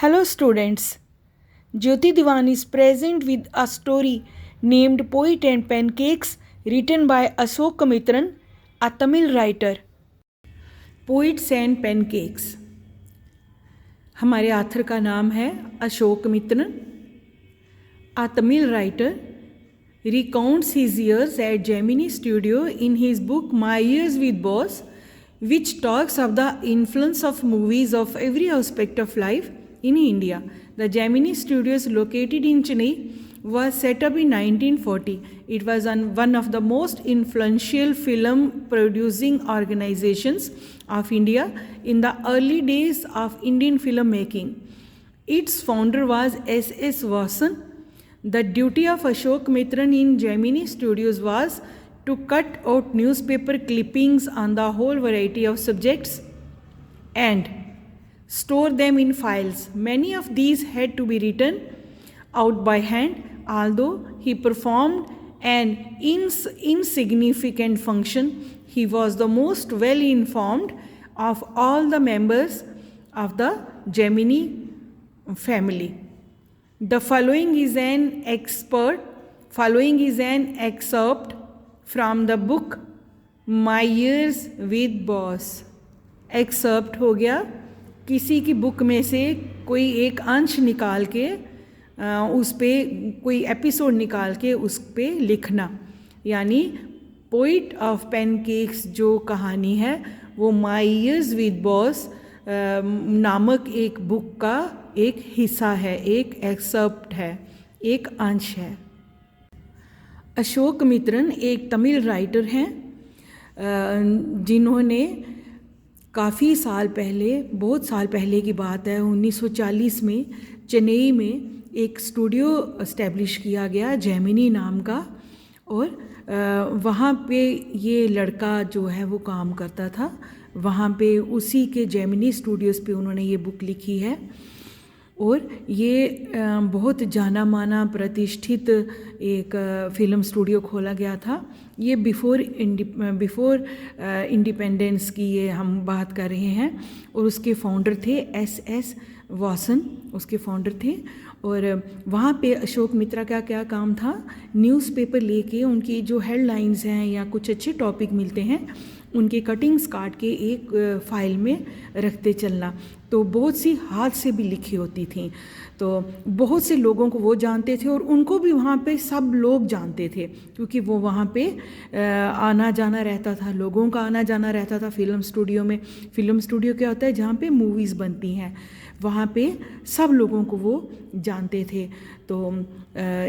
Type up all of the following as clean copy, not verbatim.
Hello students, Jyoti Diwan is present with a story named Poet and Pancakes written by Ashok Mitran, a Tamil writer. Poets and Pancakes. हमारे author का नाम है Ashok Mitran. A Tamil writer recounts his years at Gemini Studio in his book My Years with Boss, which talks of the influence of movies of every aspect of life in India. The Gemini Studios, located in Chennai, was set up in 1940. It was one of the most influential film producing organizations of India in the early days of Indian filmmaking. Its founder was S.S. Vasan. The duty of Ashok Mitran in Gemini Studios was to cut out newspaper clippings on the whole variety of subjects and store them in files. Many of these had to be written out by hand, although he performed an insignificant function. He was the most well informed of all the members of the Gemini family. The following is an excerpt from the book My Years with Boss. Accept हो गया किसी की book में से कोई एक अंश निकाल के उस पर कोई एपिसोड निकाल के उस पर लिखना, यानी पोइट ऑफ पैनकेक्स जो कहानी है वो माई ईयर्स विद बॉस नामक एक बुक का एक हिस्सा है, एक एक्सेप्ट है, एक अंश है. अशोक मित्रन एक तमिल राइटर हैं जिन्होंने काफ़ी साल पहले, बहुत साल पहले की बात है, 1940 में चेन्नई में एक स्टूडियो इस्टेब्लिश किया गया जेमिनी नाम का, और वहाँ पे ये लड़का जो है वो काम करता था. वहाँ पे उसी के जेमिनी स्टूडियोज़ पे उन्होंने ये बुक लिखी है और ये बहुत जाना माना प्रतिष्ठित एक फ़िल्म स्टूडियो खोला गया था. ये बिफ़ोर इंडिपेंडेंस की ये हम बात कर रहे हैं, और उसके फाउंडर थे S.S. वासन, उसके फाउंडर थे. और वहाँ पे अशोक मित्रा का क्या काम था, न्यूज़पेपर लेके उनकी जो हेडलाइंस हैं या कुछ अच्छे टॉपिक मिलते हैं उनके कटिंग्स काट के एक फ़ाइल में रखते चलना. तो बहुत सी हाथ से भी लिखी होती थी, तो बहुत से लोगों को वो जानते थे और उनको भी वहाँ पे सब लोग जानते थे, क्योंकि वो वहाँ पे आना जाना रहता था, लोगों का आना जाना रहता था फ़िल्म स्टूडियो में. फ़िल्म स्टूडियो क्या होता है, जहाँ पे मूवीज़ बनती हैं, वहाँ पे सब लोगों को वो जानते थे. तो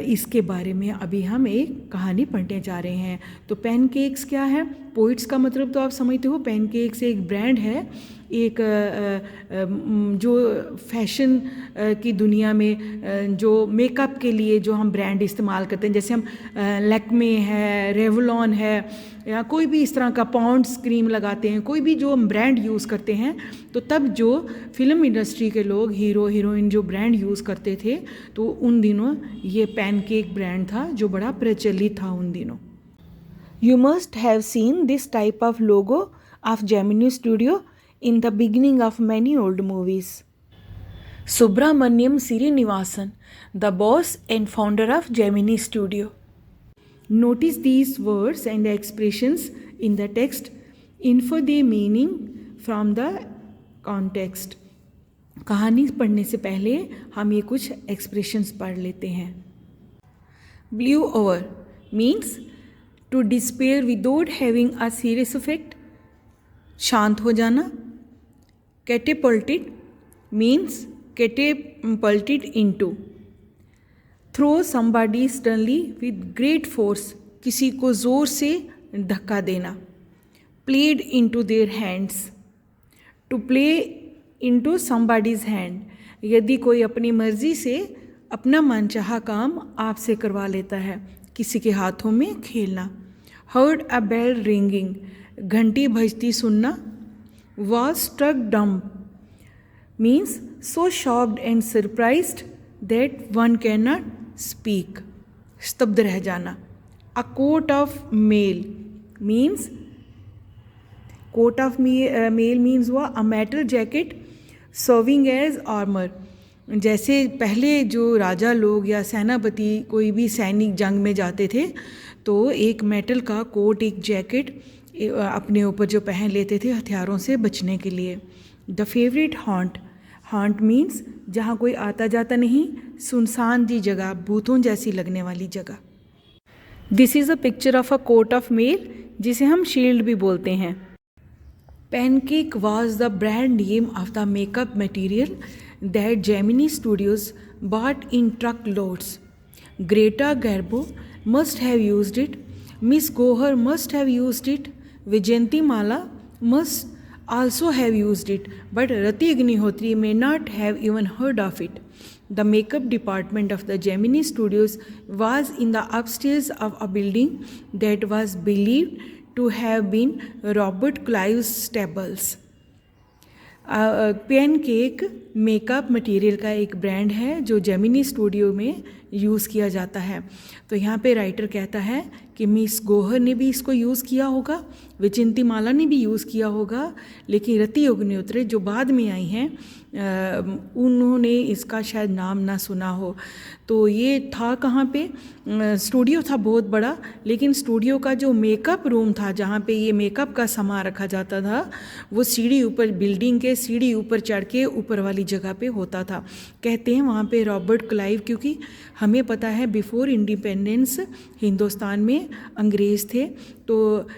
इसके बारे में अभी हम एक कहानी पढ़ने जा रहे हैं. तो पैनकेक्स क्या है, पोइट्स का मतलब तो आप समझते हो. पैनकेक्स एक ब्रांड है, एक जो फैशन की दुनिया में जो मेकअप के लिए जो हम ब्रांड इस्तेमाल करते हैं, जैसे हम लैक्मे है, रेवलॉन है, या कोई भी इस तरह का पॉन्ड्स क्रीम लगाते हैं, कोई भी जो हम ब्रांड यूज़ करते हैं, तो तब जो फिल्म इंडस्ट्री के लोग हीरो हीरोइन जो ब्रांड यूज़ करते थे, तो उन दिनों ये पैनकेक ब्रांड था जो बड़ा प्रचलित था उन दिनों. You must have seen this type of logo of Gemini Studio in the beginning of many old movies. Subramaniam Srinivasan, the boss and founder of Gemini Studio. Notice these words and expressions in the text. Infer their meaning from the context. कहानी पढ़ने से पहले हम ये कुछ expressions पढ़ लेते हैं. Blew over means to despair without having a serious effect. शांत हो जाना. Catapulted means catapulted into. Throw somebody suddenly with great force, किसी को ज़ोर से धक्का देना. Played into their hands. To play into somebody's hand, यदि कोई अपनी मर्ज़ी से अपना मनचाहा काम आपसे करवा लेता है, किसी के हाथों में खेलना. Heard a bell ringing, घंटी बजती सुनना. Was struck dumb means so shocked and surprised that one cannot speak, स्तब्ध रह जाना. A coat of mail means coat of mail means a metal jacket serving as armor. जैसे पहले जो राजा लोग या सेनापति कोई भी सैनिक जंग में जाते थे तो एक मेटल का कोट, एक जैकेट अपने ऊपर जो पहन लेते थे हथियारों से बचने के लिए। The favourite haunt, haunt means जहाँ कोई आता जाता नहीं, सुनसान सी जगह, भूतों जैसी लगने वाली जगह। This is a picture of a coat of mail, जिसे हम शील्ड भी बोलते हैं। Pancake was the brand name of the makeup material that Gemini Studios bought in truckloads. Greta Garbo must have used it. Miss Gohar must have used it. Vijayanti Mala must also have used it. But Rati Agnihotri may not have even heard of it. The makeup department of the Gemini Studios was in the upstairs of a building that was believed to have been Robert Clive's stables. Pancake makeup material का एक brand है जो Gemini studio में use किया जाता है। तो यहाँ पे राइटर कहता है कि मिस गोहर ने भी इसको यूज़ किया होगा, विचिंती माला ने भी यूज़ किया होगा, लेकिन रति अग्निहोत्री जो बाद में आई हैं उन्होंने इसका शायद नाम ना सुना हो। तो ये था कहाँ पे, स्टूडियो था बहुत बड़ा, लेकिन स्टूडियो का जो मेकअप रूम था जहाँ पे ये मेकअप का सामान रखा जाता था वो सीढ़ी ऊपर, बिल्डिंग के सीढ़ी ऊपर चढ़ के ऊपर वाली जगह पे होता था। कहते हैं वहाँ पे रॉबर्ट क्लाइव, क्योंकि हमें पता है बिफोर इंडिपेंडेंस हिंदुस्तान में अंग्रेज़ थे, तो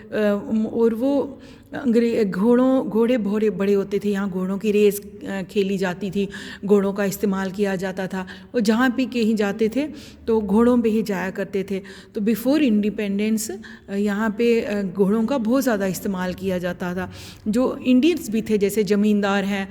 और वो घोड़े बहुत बड़े होते थे, यहाँ घोड़ों की रेस खेली जाती थी, घोड़ों का इस्तेमाल किया जाता था, और जहाँ भी कहीं जाते थे तो घोड़ों पे ही जाया करते थे। तो बिफोर इंडिपेंडेंस यहाँ पे घोड़ों का बहुत ज़्यादा इस्तेमाल किया जाता था। जो इंडियंस भी थे, जैसे ज़मींदार हैं,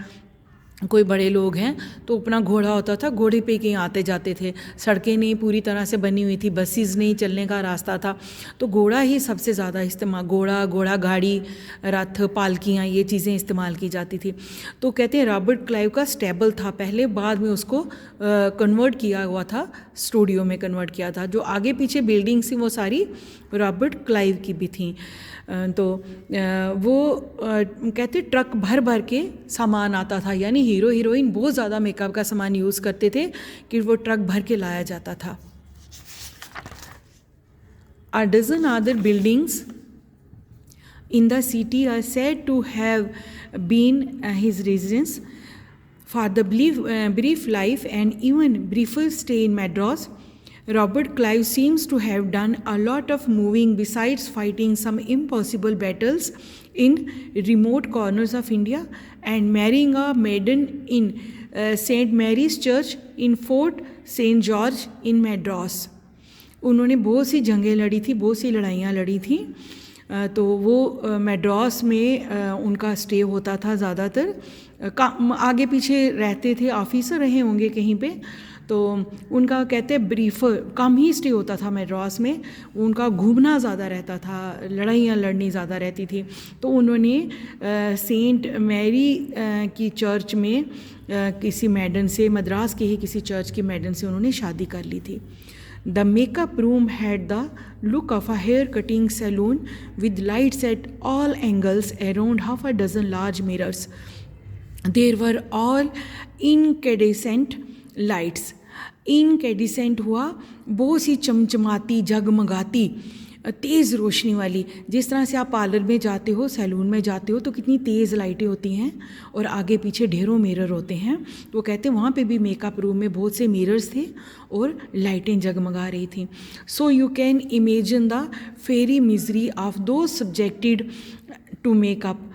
कोई बड़े लोग हैं, तो अपना घोड़ा होता था, घोड़े पे कहीं आते जाते थे। सड़कें नहीं पूरी तरह से बनी हुई थी, बसेस नहीं चलने का रास्ता था, तो घोड़ा ही सबसे ज़्यादा इस्तेमाल, घोड़ा गाड़ी, रथ, पालकियाँ, ये चीज़ें इस्तेमाल की जाती थी। तो कहते हैं रॉबर्ट क्लाइव का स्टेबल था पहले, बाद में उसको कन्वर्ट किया हुआ था, स्टूडियो में कन्वर्ट किया था। जो आगे पीछे बिल्डिंग्स थी वो सारी रॉबर्ट क्लाइव की भी थी। तो वो कहते ट्रक भर भर के सामान आता था, यानी हीरो हीरोइन बहुत ज़्यादा मेकअप का सामान यूज़ करते थे कि वो ट्रक भर के लाया जाता था। A dozen other buildings in the city are said to have been his residence for the brief life and even briefer stay in Madras. Robert Clive seems to have done a lot of moving besides fighting some impossible battles in remote corners of India and marrying a maiden in St. Mary's Church in Fort St. George in Madras. उन्होंने बहुत सी जंगें लड़ी थी, बहुत सी लड़ाइयाँ लड़ी थी। तो वो मैड्रास में उनका स्टे होता था ज़्यादातर, आगे पीछे रहते थे, ऑफिसर रहे होंगे कहीं पे। तो उनका कहते हैं ब्रीफर, कम ही स्टे होता था मैड्रास में, उनका घूमना ज़्यादा रहता था, लड़ाइयाँ लड़नी ज़्यादा रहती थी। तो उन्होंने सेंट मैरी की चर्च में किसी मैडन से, मद्रास के ही किसी चर्च की मैडन से उन्होंने शादी कर ली थी। The makeup room had the look of a hair-cutting salon with lights at all angles around half a dozen large mirrors. There were all incandescent lights. Incandescent हुआ बहुत सी चमचमाती, जगमगाती, तेज़ रोशनी वाली। जिस तरह से आप पार्लर में जाते हो, सैलून में जाते हो, तो कितनी तेज़ लाइटें होती हैं और आगे पीछे ढेरों मिरर होते हैं। तो वो कहते हैं वहाँ पे भी मेकअप रूम में बहुत से मिरर्स थे और लाइटें जगमगा रही थी। So you can imagine the very misery of those subjected to makeup.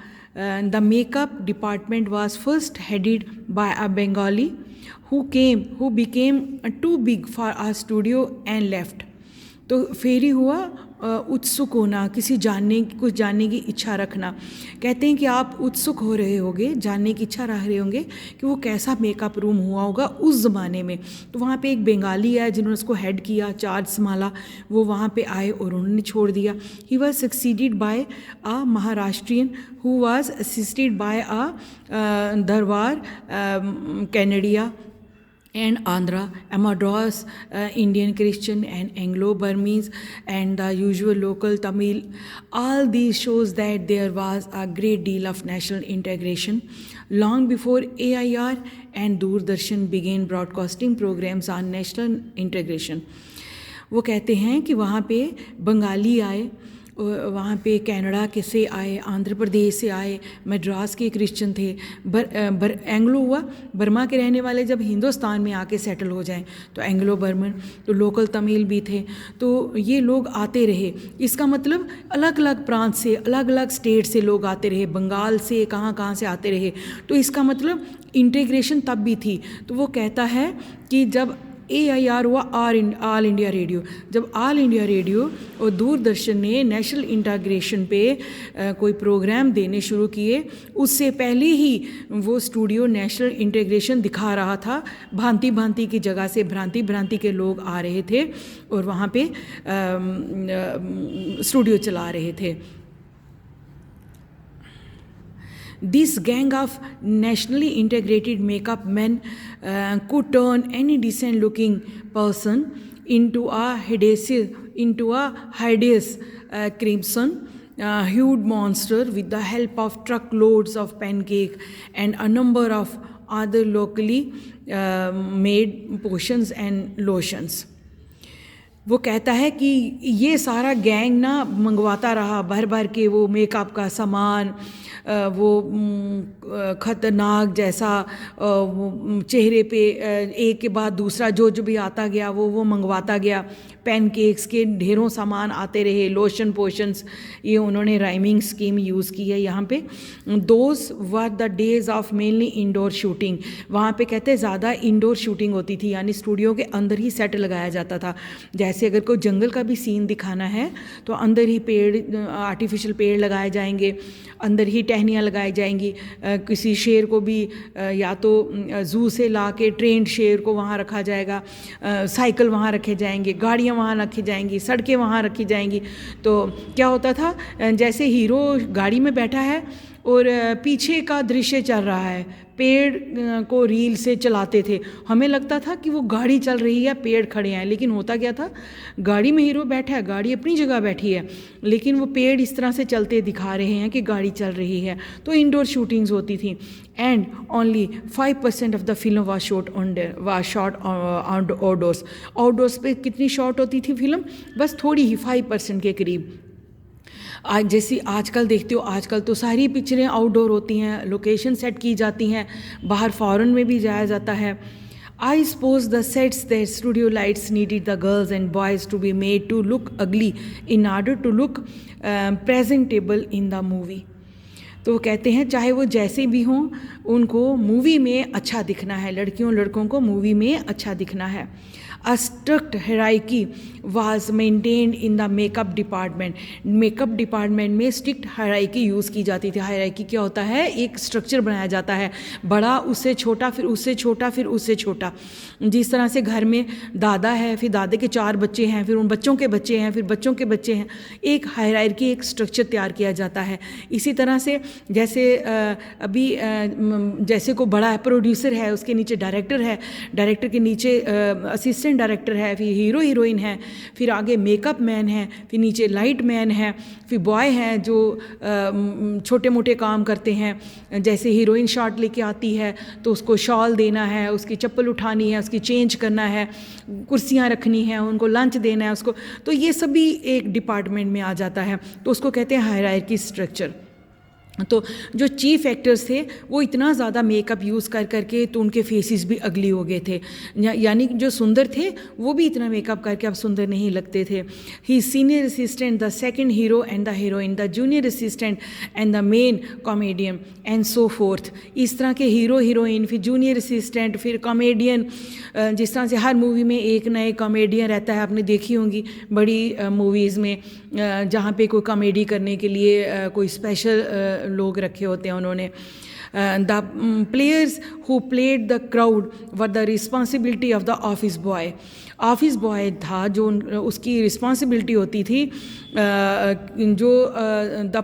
The makeup department was first headed by a Bengali who became too big for our studio and left. तो फेरी हुआ उत्सुक होना, कुछ जानने की इच्छा रखना। कहते हैं कि आप उत्सुक हो रहे होंगे, जानने की इच्छा रख रहे होंगे कि वो कैसा मेकअप रूम हुआ होगा उस ज़माने में। तो वहाँ पे एक बंगाली है जिन्होंने उसको हेड किया, चार्ज संभाला, वो वहाँ पे आए और उन्होंने छोड़ दिया। He was succeeded by a Maharashtrian who was assisted by a darbar Kannadiga and Andhra, Madras, Indian Christian and Anglo-Burmese, and the usual local Tamil. All these shows that there was a great deal of national integration. Long before AIR and Doordarshan began broadcasting programs on national integration. वो कहते हैं कि वहाँ पे बंगाली आए, वहाँ पे Canada के से आए, आंध्र प्रदेश से आए, मद्रास के क्रिश्चियन थे, एंग्लो हुआ, बर्मा के रहने वाले जब हिंदुस्तान में आके सेटल हो जाएं तो एंग्लो बर्मन, तो लोकल तमिल भी थे, तो ये लोग आते रहे। इसका मतलब अलग अलग प्रांत से, अलग अलग स्टेट से लोग आते रहे, बंगाल से कहाँ कहाँ से आते रहे, तो इसका मतलब इंटीग्रेशन तब भी थी। तो वो कहता है कि जब AIR हुआ, ऑल इंडिया रेडियो, जब ऑल इंडिया रेडियो और दूरदर्शन ने नेशनल इंटीग्रेशन पे कोई प्रोग्राम देने शुरू किए, उससे पहले ही वो स्टूडियो नेशनल इंटीग्रेशन दिखा रहा था। भांति भांति की जगह से भ्रांति भ्रांति के लोग आ रहे थे और वहाँ पे स्टूडियो चला रहे थे। This gang of nationally integrated makeup men could turn any decent-looking person into a hideous crimson-hued monster with the help of truckloads of pancake and a number of other locally made potions and lotions. वो कहता है कि ये सारा gang ना मंगवाता रहा भर भर के वो मेकअप का सामान, वो ख़तरनाक जैसा वो चेहरे पे एक के बाद दूसरा जो भी आता गया वो मंगवाता गया। पैनकेक्स के ढेरों सामान आते रहे, लोशन पोशंस, ये उन्होंने राइमिंग स्कीम यूज़ की है यहाँ पे। Those were the days of mainly indoor shooting, वहाँ पे कहते हैं ज़्यादा इंडोर शूटिंग होती थी, यानी स्टूडियो के अंदर ही सेट लगाया जाता था। जैसे अगर कोई जंगल का भी सीन दिखाना है तो अंदर ही पेड़, आर्टिफिशियल पेड़ लगाए जाएंगे, अंदर ही टहनियाँ लगाई जाएंगी। किसी शेर को भी या तो ज़ू से ला के ट्रेंड शेर को वहाँ रखा जाएगा, साइकिल वहाँ रखे जाएंगे, गाड़ियाँ वहाँ रखी जाएंगी, सड़कें वहाँ रखी जाएंगी। तो क्या होता था, जैसे हीरो गाड़ी में बैठा है और पीछे का दृश्य चल रहा है, पेड़ को रील से चलाते थे, हमें लगता था कि वो गाड़ी चल रही है, पेड़ खड़े हैं, लेकिन होता क्या था, गाड़ी में हीरो बैठा है, गाड़ी अपनी जगह बैठी है, लेकिन वो पेड़ इस तरह से चलते दिखा रहे हैं कि गाड़ी चल रही है। तो इंडोर शूटिंग्स होती थी। And only 5% of the film was shot outdoors. Outdoors पे कितनी शॉट होती थी फिल्म? बस थोड़ी ही, 5% के करीब। आज जैसी आजकल देखते हो, आजकल तो सारी पिक्चरें आउटडोर होती हैं, लोकेशन सेट की जाती हैं, बाहर फॉरेन में भी जाया जाता है। I suppose the sets that studio lights needed the girls and boys to be made to look ugly in order to look presentable in the movie. तो वो कहते हैं चाहे वो जैसे भी हों, उनको मूवी में अच्छा दिखना है, लड़कियों लड़कों को मूवी में अच्छा दिखना है। A strict hierarchy was maintained in the makeup department. Makeup department में स्ट्रिक्ट हायरार्की यूज़ की जाती थी। हायरार्की क्या होता है? एक स्ट्रक्चर बनाया जाता है, बड़ा, उससे छोटा, फिर उससे छोटा, फिर उससे छोटा। जिस तरह से घर में दादा है, फिर दादे के 4 बच्चे हैं, फिर उन बच्चों के बच्चे हैं, फिर बच्चों के बच्चे हैं, एक हायरार्की, एक स्ट्रक्चर तैयार किया जाता है। इसी तरह से जैसे अभी जैसे को बड़ा प्रोड्यूसर है, उसके नीचे डायरेक्टर है, डायरेक्टर के नीचे असिस्टेंट डायरेक्टर है, फिर हीरो हीरोइन है, फिर आगे मेकअप मैन है, फिर नीचे लाइट मैन है, फिर बॉय हैं जो छोटे मोटे काम करते हैं। जैसे हीरोइन शॉट लेके आती है तो उसको शॉल देना है, उसकी चप्पल उठानी है, उसकी चेंज करना है, कुर्सियाँ रखनी है, उनको लंच देना है उसको, तो ये सभी एक डिपार्टमेंट में आ जाता है। तो उसको कहते हैं हायरार्की स्ट्रक्चर। तो जो चीफ एक्टर्स थे वो इतना ज़्यादा मेकअप यूज़ कर करके तो उनके फेसेस भी अगली हो गए थे, यानी जो सुंदर थे वो भी इतना मेकअप करके अब सुंदर नहीं लगते थे। He senior assistant, the second hero and the heroine, the junior assistant and the main comedian and so forth. इस तरह के हीरो हीरोइन, फिर जूनियर असिस्टेंट, फिर कॉमेडियन। जिस तरह से हर मूवी में एक नए कॉमेडियन रहता है, आपने देखी होंगी बड़ी मूवीज़ में, जहाँ पे कोई कॉमेडी करने के लिए कोई स्पेशल लोग रखे होते हैं उन्होंने। The players who played the crowd were the responsibility of the office boy. Office boy था जो उसकी रिस्पॉन्सिबिलिटी होती थी, जो the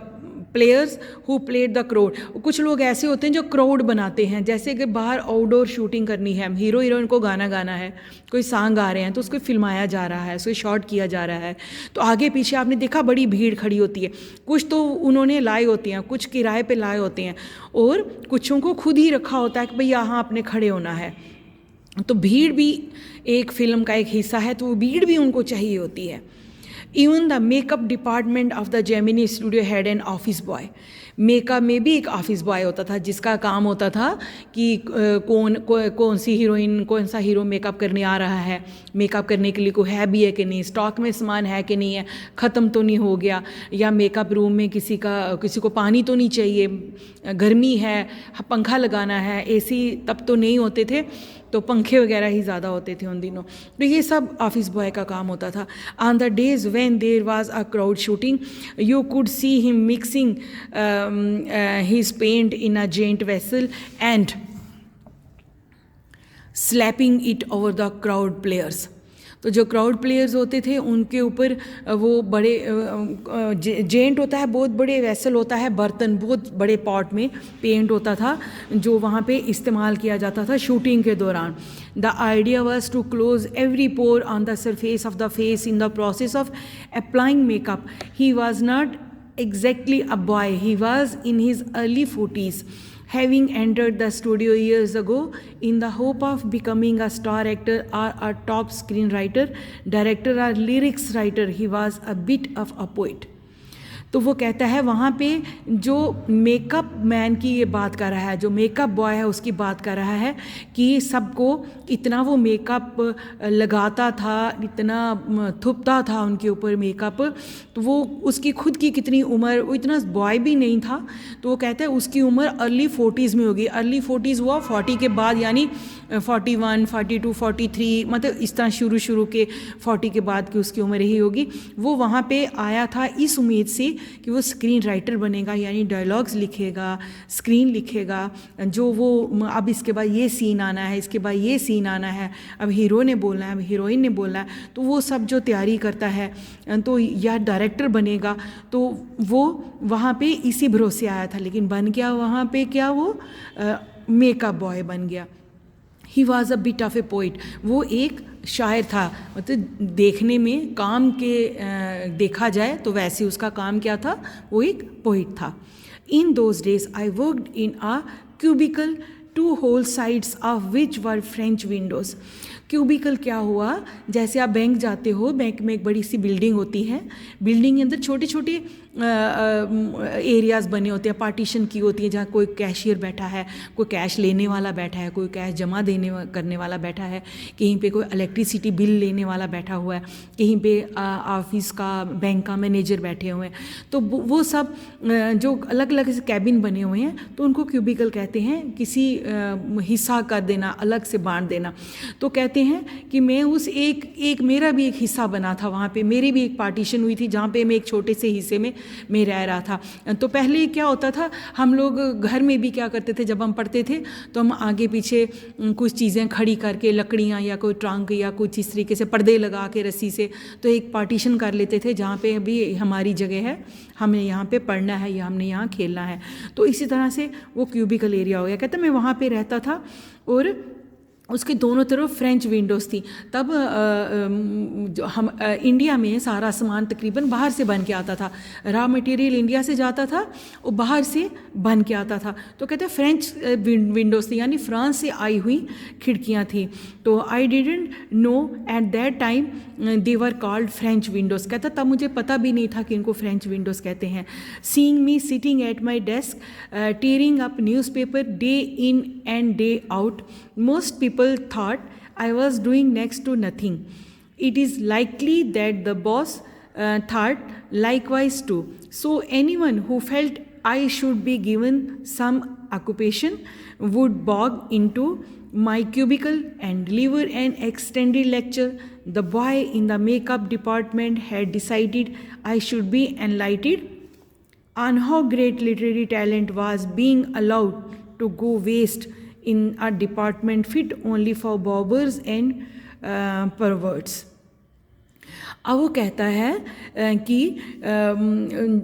players who played the crowd. कुछ लोग ऐसे होते हैं जो क्राउड बनाते हैं, जैसे कि बाहर आउटडोर शूटिंग करनी है, हीरो हीरोइन को गाना गाना है, कोई सॉन्ग गा रहे हैं तो उसको फिल्माया जा रहा है, उसको शॉट किया जा रहा है, तो आगे पीछे आपने देखा बड़ी भीड़ खड़ी होती है। कुछ तो उन्होंने लाए होते हैं, कुछ किराए पे लाए होते हैं, और कुछों को खुद ही रखा होता है कि भाई यहाँ आपने खड़े होना है। तो भीड़ भी एक फिल्म का एक हिस्सा है, तो वो भीड़ भी उनको चाहिए होती है। Even the makeup department of the Gemini studio had an office boy. Makeup में भी एक ऑफिस बॉय होता था जिसका काम होता था कि कौन सी हीरोइन, कौन सा हीरो मेकअप करने आ रहा है, मेकअप करने के लिए कोई है भी है कि नहीं, स्टॉक में सामान है कि नहीं है, ख़त्म तो नहीं हो गया, या मेकअप रूम में किसी को पानी तो नहीं चाहिए, गर्मी है, पंखा लगाना है, एसी तब तो नहीं होते थे, तो पंखे वगैरह ही ज़्यादा होते थे उन दिनों। तो ये सब ऑफिस बॉय का काम होता था। On the days when there was a crowd shooting you could see him mixing his paint in a giant vessel and slapping it over the crowd players. तो जो क्राउड प्लेयर्स होते थे उनके ऊपर वो बड़े जेंट होता है, बहुत बड़े वेसल होता है, बर्तन, बहुत बड़े पॉट में पेंट होता था जो वहाँ पे इस्तेमाल किया जाता था शूटिंग के दौरान। The idea was to close every pore on the surface of the face in the process of applying makeup. He was not exactly a boy, he was in his early 40s, having entered the studio years ago in the hope of becoming a star actor or a top screenwriter, director or lyrics writer. He was a bit of a poet. तो वो कहता है वहाँ पे जो makeup man की ये बात कर रहा है, जो मेकअप बॉय है उसकी बात कर रहा है कि सबको इतना वो मेकअप लगाता था, इतना थुपता था उनके ऊपर मेकअप, तो वो उसकी खुद की कितनी उम्र, वो इतना बॉय भी नहीं था, तो वो कहता है उसकी उम्र अर्ली 40s में होगी। अर्ली 40s हुआ 40 के बाद, यानी 41, 42, 43, मतलब इस तरह शुरू के 40 के बाद की उसकी उम्र ही होगी। वो वहाँ पे आया था इस उम्मीद से कि वो स्क्रीन राइटर बनेगा, यानी डायलॉग्स लिखेगा, स्क्रीन लिखेगा, जो वो अब इसके बाद ये सीन आना है, इसके बाद ये सीन आना है, अब हीरो ने बोलना है, अब हीरोइन ने बोलना है, तो वो सब जो तैयारी करता है तो या डायरेक्टर बनेगा, तो वो वहाँ पे इसी भरोसे आया था। लेकिन बन गया वहाँ पे क्या, वो मेकअप बॉय बन गया। He was a bit of a poet, वो एक शायर था, मतलब देखने में काम के देखा जाए तो वैसे उसका काम क्या था, वो एक पोइट था। In those days I worked in a cubicle, 2 whole sides of which were French windows। Cubicle क्या हुआ, जैसे आप बैंक जाते हो, बैंक में एक बड़ी सी बिल्डिंग होती है, बिल्डिंग के अंदर छोटे छोटे एरियाज़ बने होते हैं, पार्टीशन की होती है, जहाँ कोई कैशियर बैठा है, कोई कैश लेने वाला बैठा है, कोई कैश जमा करने वाला बैठा है, कहीं पे कोई इलेक्ट्रिसिटी बिल लेने वाला बैठा हुआ है, कहीं पे ऑफिस का, बैंक का मैनेजर बैठे हुए हैं। तो वो सब जो अलग अलग कैबिन बने हुए हैं, तो उनको क्यूबिकल कहते हैं, किसी हिस्सा कर देना, अलग से बांट देना। तो कहते हैं कि मैं उस एक मेरा भी एक हिस्सा बना था, वहाँ पे मेरी भी एक पार्टीशन हुई थी जहाँ पे मैं एक छोटे से हिस्से में मैं रह रहा था। तो पहले क्या होता था, हम लोग घर में भी क्या करते थे, जब हम पढ़ते थे तो हम आगे पीछे कुछ चीज़ें खड़ी करके, लकड़ियाँ या कोई ट्रंक या कुछ इस तरीके से पर्दे लगा के रस्सी से, तो एक पार्टीशन कर लेते थे जहाँ पे अभी हमारी जगह है, हमें यहाँ पे पढ़ना है या हमने यहाँ खेलना है। तो इसी तरह से वो क्यूबिकल एरिया हो गया। कहते मैं वहाँ पे रहता था और उसके दोनों तरफ फ्रेंच विंडोज़ थी। तब जो हम इंडिया में सारा सामान तकरीबन बाहर से बन के आता था, रॉ मटेरियल इंडिया से जाता था और बाहर से बन के आता था। तो कहते हैं फ्रेंच विंडोज़ थी, यानी फ्रांस से आई हुई खिड़कियाँ थी। तो I didn't know at that time they were called French Windows. कहता तब मुझे पता भी नहीं था कि इनको फ्रेंच विंडोज़ कहते हैं। Seeing me sitting at my desk tearing up newspaper day in and day out, most people thought I was doing next to nothing. It is likely that the boss thought likewise too. So anyone who felt I should be given some occupation would bog into my cubicle and deliver an extended lecture. The boy in the makeup department had decided I should be enlightened on how great literary talent was being allowed to go waste in a department fit only for bobbers and perverts. अब वो कहता है कि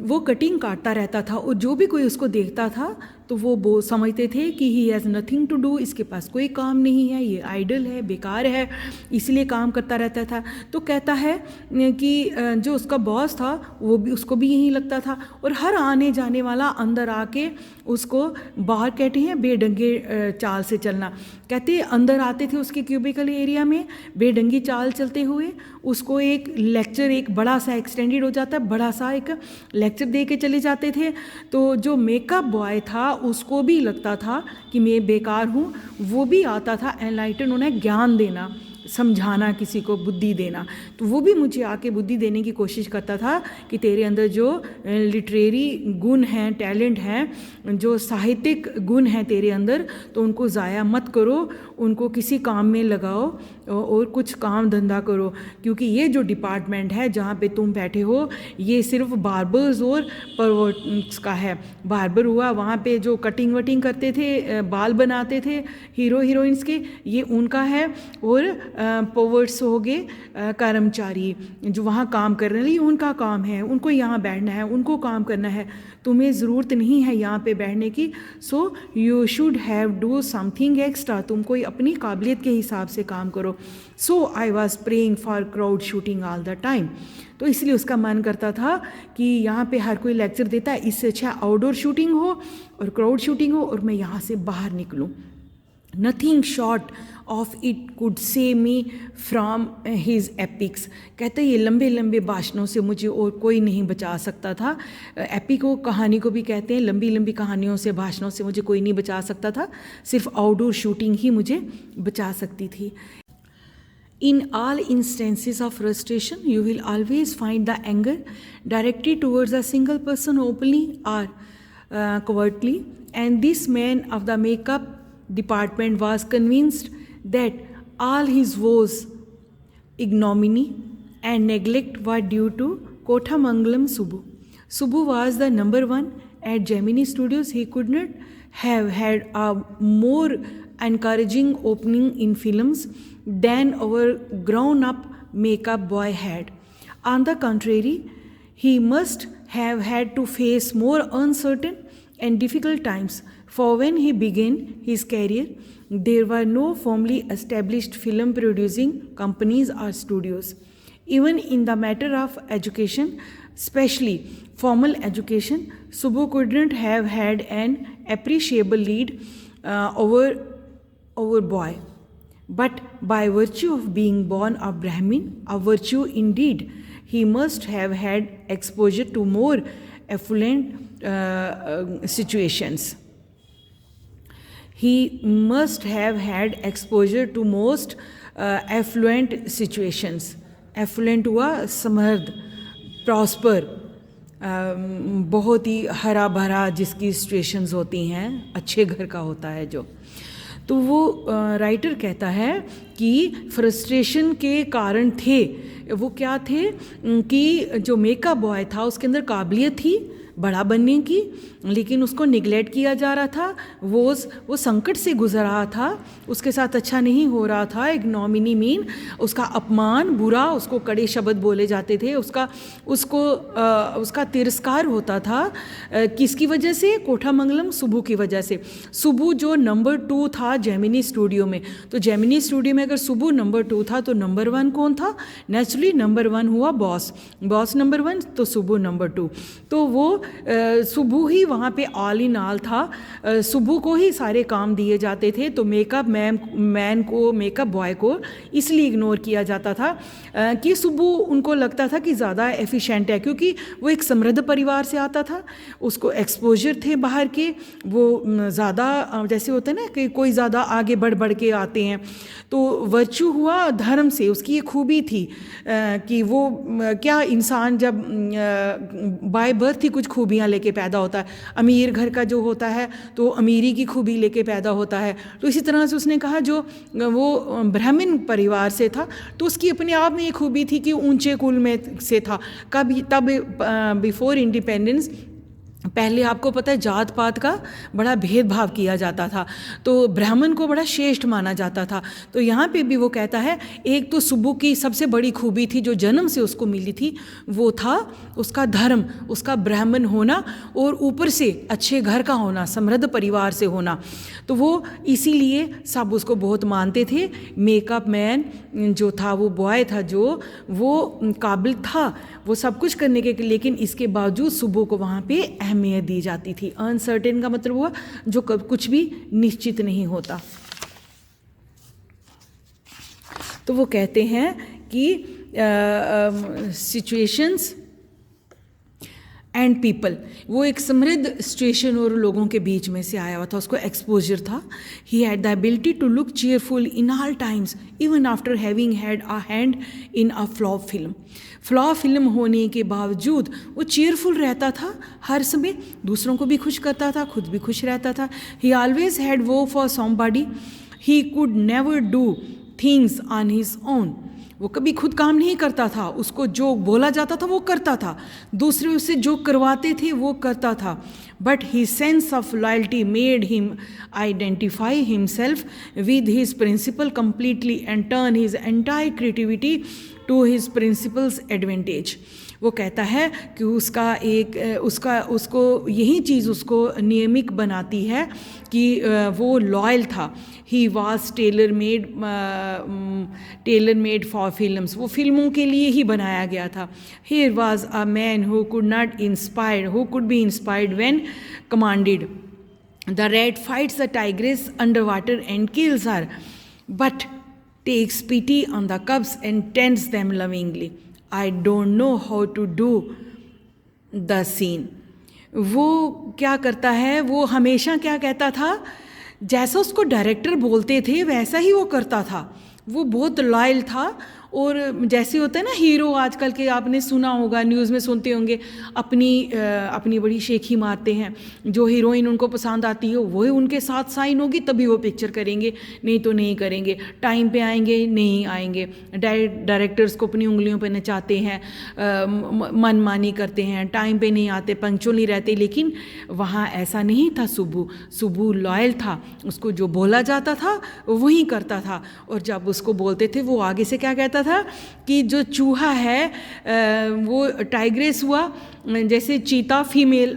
वो cutting काटता रहता था और जो भी कोई उसको देखता था तो वो समझते थे कि he has nothing to do, इसके पास कोई काम नहीं है, ये आइडल है, बेकार है, इसलिए काम करता रहता था। तो कहता है कि जो उसका बॉस था वो भी, उसको भी यही लगता था और हर आने जाने वाला अंदर आके उसको बाहर कहते हैं बेढंगे चाल से चलना। कहते अंदर आते थे उसके क्यूबिकल एरिया में बेढंगी चाल चलते हुए, उसको एक लेक्चर, एक बड़ा सा एक्सटेंडेड हो जाता है, बड़ा सा एक लेक्चर दे के चले जाते थे। तो जो मेकअप बॉय था उसको भी लगता था कि मैं बेकार हूँ, वो भी आता था एनलाइटन, उन्हें ज्ञान देना, समझाना, किसी को बुद्धि देना। तो वो भी मुझे आके बुद्धि देने की कोशिश करता था कि तेरे अंदर जो लिटरेरी गुण हैं, टैलेंट हैं, जो साहित्यिक गुण हैं तेरे अंदर, तो उनको ज़ाया मत करो, उनको किसी काम में लगाओ और कुछ काम धंधा करो, क्योंकि ये जो डिपार्टमेंट है जहाँ पे तुम बैठे हो ये सिर्फ बार्बर्स और परवर्ट्स का है। बार्बर हुआ, वहाँ पे जो कटिंग वटिंग करते थे, बाल बनाते थे हीरो हीरोइंस के, ये उनका है। और परवर्ट्स हो गए कर्मचारी जो वहाँ काम कर रहे हैं, उनका काम है, उनको यहाँ बैठना है, उनको काम करना है, तुम्हें ज़रूरत नहीं है यहाँ पे बैठने की। So you should have do something extra, तुम कोई अपनी काबिलियत के हिसाब से काम करो। So I was praying for crowd shooting all the time. तो इसलिए उसका मन करता था कि यहाँ पे हर कोई लेक्चर देता है, इससे अच्छा आउटडोर शूटिंग हो और क्राउड शूटिंग हो और मैं यहाँ से बाहर निकलूँ। Nothing short of it could save me from his epics. कहते ये लंबे लंबे भाषणों से मुझे और कोई नहीं बचा सकता था। एपिक को कहानी को भी कहते हैं, लंबी लंबी कहानियों से, भाषणों से मुझे कोई नहीं बचा सकता था, सिर्फ आउटडोर शूटिंग ही मुझे बचा सकती थी। In all instances of frustration, you will always find the anger directed towards a single person openly or covertly. And this man of the makeup department was convinced that all his woes, ignominy, and neglect were due to Kothamangalam Subbu. Subbu was the number one at Gemini Studios. He could not have had a more encouraging opening in films than our grown-up makeup boy had. On the contrary, he must have had to face more uncertain and difficult times, for when he began his career, there were no firmly established film producing companies or studios. Even in the matter of education, especially formal education, Subbu could not have had an appreciable lead over boy. But by virtue of being born a Brahmin, a virtue indeed, he must have had exposure to more affluent situations. He must have had exposure to most affluent situations. Affluent हुआ समृद्ध, prosper, बहुत ही हरा भरा जिसकी situations होती हैं, अच्छे घर का होता है जो। तो वो राइटर कहता है कि फ्रस्ट्रेशन के कारण थे, वो क्या थे कि जो मेकअप बॉय था उसके अंदर काबिलियत थी बड़ा बनने की, लेकिन उसको निगलेक्ट किया जा रहा था, वो संकट से गुजर रहा था, उसके साथ अच्छा नहीं हो रहा था। इग्नोमिनी मीन उसका अपमान, बुरा, उसको कड़े शब्द बोले जाते थे, उसका तिरस्कार होता था। किसकी वजह से? कोठामंगलम सुब्बू की वजह से। सुब्बू जो नंबर 2 था जेमिनी स्टूडियो में, तो जेमिनी स्टूडियो में अगर सुब्बू नंबर 2 था तो नंबर 1 कौन था? नेचुरली नंबर 1 हुआ बॉस, बॉस नंबर 1 तो सुब्बू नंबर 2। तो वो सुब्बू ही वहाँ पे ऑल इन ऑल था, सुब्बू को ही सारे काम दिए जाते थे। तो मेकअप मैन को, मेकअप बॉय को इसलिए इग्नोर किया जाता था कि सुब्बू, उनको लगता था कि ज़्यादा एफिशिएंट है, क्योंकि वो एक समृद्ध परिवार से आता था, उसको एक्सपोजर थे बाहर के, वो ज़्यादा, जैसे होता है ना कि कोई ज़्यादा आगे बढ़ के आते हैं। तो वर्चू हुआ धर्म से, उसकी ये खूबी थी कि वो क्या इंसान जब बाय बर्थ ही कुछ खूबियाँ लेके पैदा होता है, अमीर घर का जो होता है तो अमीरी की खूबी लेके पैदा होता है। तो इसी तरह से उसने कहा जो वो ब्राह्मण परिवार से था तो उसकी अपने आप में ये खूबी थी कि ऊंचे कुल में से था। तब बिफोर इंडिपेंडेंस पहले आपको पता है जात पात का बड़ा भेदभाव किया जाता था, तो ब्राह्मण को बड़ा श्रेष्ठ माना जाता था। तो यहाँ पे भी वो कहता है, एक तो सुब्बू की सबसे बड़ी खूबी थी जो जन्म से उसको मिली थी, वो था उसका धर्म, उसका ब्राह्मण होना और ऊपर से अच्छे घर का होना, समृद्ध परिवार से होना। तो वो इसीलिए सब उसको बहुत मानते थे। मेकअप मैन जो था, वो बॉय था जो, वो काबिल था वो सब कुछ करने के, लेकिन इसके बावजूद सुब्बू को वहाँ पे अहमियत दी जाती थी। अनसर्टेन का मतलब हुआ जो कुछ भी निश्चित नहीं होता। तो वो कहते हैं कि सिचुएशंस एंड पीपल, वो एक समृद्ध सिचुएशन और लोगों के बीच में से आया हुआ था, उसको एक्सपोजर था। He had the ability to look cheerful in all times even after having had a hand in a flop film. Flop film होने के बावजूद वो चीयरफुल रहता था हर समय, दूसरों को भी खुश करता था, खुद भी खुश रहता था। ही ऑलवेज हैड वो for somebody, he could never do things on his own. वो कभी खुद काम नहीं करता था, उसको जो बोला जाता था वो करता था, दूसरे उससे जो करवाते थे वो करता था। But his sense of loyalty made him identify himself with his principal completely and turn his entire creativity to his principal's advantage. वो कहता है कि उसको यही चीज़ उसको नियमित बनाती है कि वो लॉयल था। He was tailor made for films, वो फिल्मों के लिए ही बनाया गया था। He was a man who could be inspired when commanded. The red fights the tigress under water and kills her, but takes pity on the cubs and tends them lovingly. I don't know how to do the scene. वो क्या करता है, वो हमेशा क्या कहता था, जैसा उसको डायरेक्टर बोलते थे वैसा ही वो करता था। वो बहुत लॉयल था। और जैसे होता है ना हीरो, आजकल के आपने सुना होगा, न्यूज़ में सुनते होंगे, अपनी बड़ी शेखी मारते हैं। जो हीरोइन उनको पसंद आती है वही उनके साथ साइन होगी तभी वो पिक्चर करेंगे, नहीं तो नहीं करेंगे। टाइम पे आएंगे नहीं आएंगे, डायरेक्टर्स को अपनी उंगलियों पे नचाते हैं, मनमानी करते हैं, टाइम पे नहीं आते, पंक्चुअली रहते। लेकिन वहाँ ऐसा नहीं था। सुब्बू लॉयल था, उसको जो बोला जाता था वही करता था। और जब उसको बोलते थे वो आगे से क्या कहता था कि जो चूहा है वो टाइग्रेस हुआ, जैसे चीता फीमेल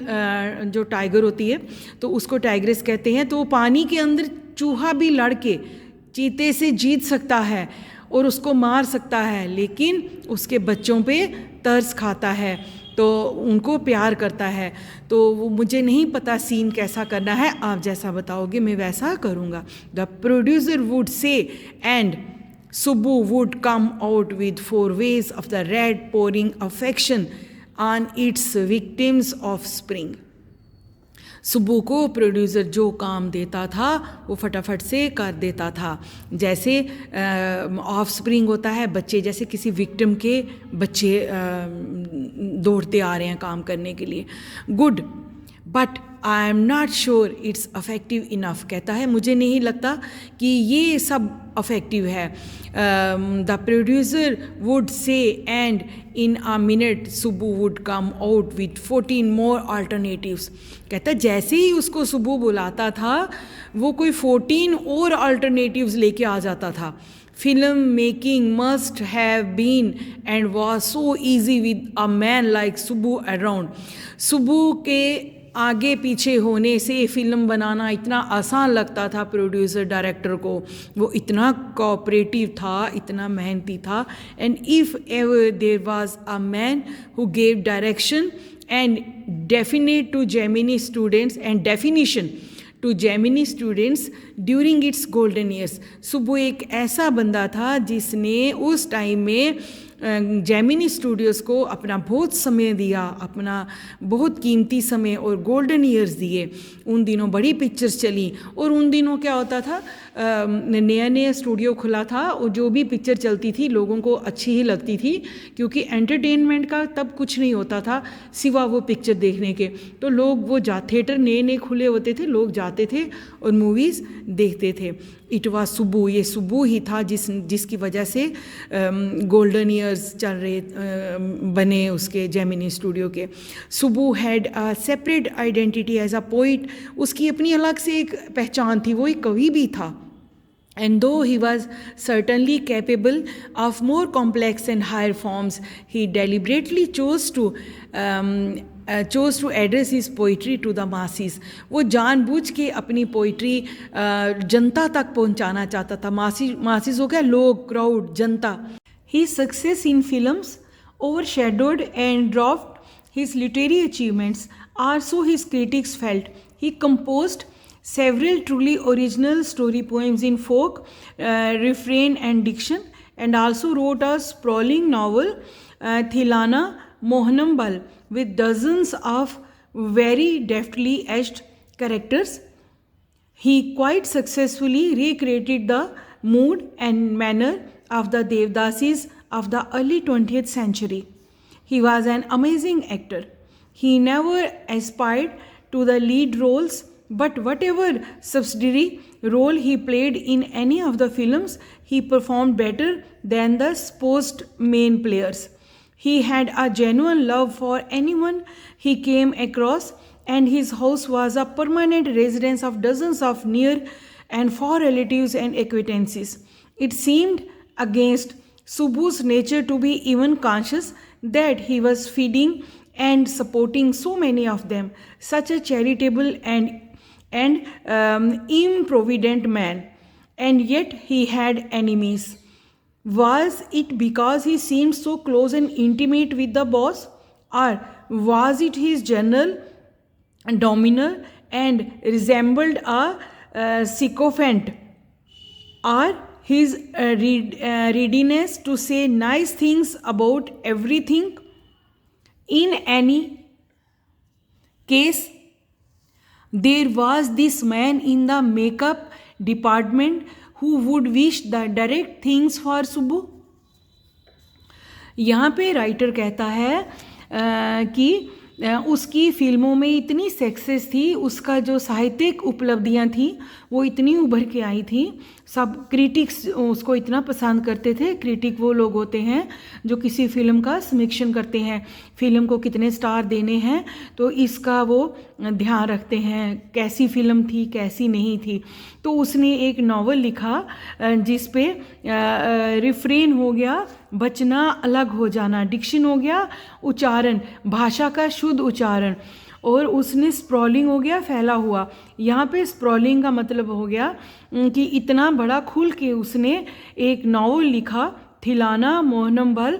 जो टाइगर होती है तो उसको टाइग्रेस कहते हैं। तो पानी के अंदर चूहा भी लड़के चीते से जीत सकता है और उसको मार सकता है, लेकिन उसके बच्चों पे तरस खाता है, तो उनको प्यार करता है। तो वो मुझे नहीं पता सीन कैसा करना है, आप जैसा बताओगे मैं वैसा करूँगा। The producer would say and Subbu would come out with 4 ways of the red pouring affection on its victims of spring. Subbu को प्रोड्यूसर जो काम देता था वो फटाफट से कर देता था। जैसे ऑफ स्प्रिंग होता है, बच्चे, जैसे किसी विक्टिम के बच्चे दौड़ते आ रहे हैं काम करने के लिए। Good, but I am not sure it's affective enough. कहता है मुझे नहीं लगता कि ये सब अफेक्टिव है। The producer would say and in a minute Subbu would come out with 14 more alternatives. कहता है जैसे ही उसको सुब्बू बुलाता था वो कोई 14 और अल्टरनेटिव्स लेके आ जाता था। Film making must have been and was so easy with a man like Subbu around. Subbu के आगे पीछे होने से फिल्म बनाना इतना आसान लगता था प्रोड्यूसर डायरेक्टर को। वो इतना कोऑपरेटिव था, इतना मेहनती था। And if ever there was a man who gave direction and definite to Gemini students and definition to Gemini students during its golden years. Subbu एक ऐसा बंदा था जिसने उस टाइम में जेमिनी स्टूडियोज़ को अपना बहुत समय दिया, अपना बहुत कीमती समय और गोल्डन ईयर्स दिए। उन दिनों बड़ी पिक्चर्स चली और उन दिनों क्या होता था, नया नया स्टूडियो खुला था और जो भी पिक्चर चलती थी लोगों को अच्छी ही लगती थी, क्योंकि एंटरटेनमेंट का तब कुछ नहीं होता था सिवा वो पिक्चर देखने के। तो लोग वो थिएटर नए नए खुले होते थे, लोग जाते थे और मूवीज़ देखते थे। इट वाज सुब्बू, ये सुब्बू ही था जिसकी वजह से गोल्डन ईयर्स चल रहे बने उसके जेमिनी स्टूडियो के। Subbu had a separate identity as a poet, उसकी अपनी अलग से एक पहचान थी, वो एक कवि भी था। And though he was certainly capable of more complex and higher forms, he deliberately chose to address his poetry to the masses. वो जानबूझ के अपनी पोइट्री जनता तक पहुंचाना चाहता था। मासिस हो गया लोग, crowd, Janata. His success in films overshadowed and dwarfed his literary achievements, or so his critics felt. He composed several truly original story poems in folk, refrain and diction, and also wrote a sprawling novel, Thilana Mohanam Bal, with dozens of very deftly etched characters. He quite successfully recreated the mood and manner of the Devdasis of the early 20th century. He was an amazing actor. He never aspired to the lead roles, but whatever subsidiary role he played in any of the films, he performed better than the supposed main players. He had a genuine love for anyone he came across, and his house was a permanent residence of dozens of near and far relatives and acquaintances. It seemed against Subbu's nature to be even conscious that he was feeding and supporting so many of them, such a charitable and improvident man, and yet he had enemies. Was it because he seemed so close and intimate with the boss, or was it his general demeanor and resembled a sycophant, or his readiness to say nice things about everything? In any case, there was this man in the makeup department who would wish the direct things for Subbu. यहाँ पे writer कहता है कि उसकी फिल्मों में इतनी success थी, उसका जो साहित्यिक उपलब्धियां थी वो इतनी उभर के आई थी, सब क्रिटिक्स उसको इतना पसंद करते थे। क्रिटिक वो लोग होते हैं जो किसी फिल्म का समीक्षण करते हैं, फिल्म को कितने स्टार देने हैं, तो इसका वो ध्यान रखते हैं कैसी फिल्म थी कैसी नहीं थी। तो उसने एक नावल लिखा जिस पे रिफ्रेन हो गया बचना, अलग हो जाना, डिक्शन हो गया उच्चारण, भाषा का शुद्ध उच्चारण, और उसने स्प्रॉलिंग हो गया फैला हुआ। यहाँ पे स्प्रॉलिंग का मतलब हो गया कि इतना बड़ा खुल के उसने एक नावल लिखा थिलाना मोहनम बल,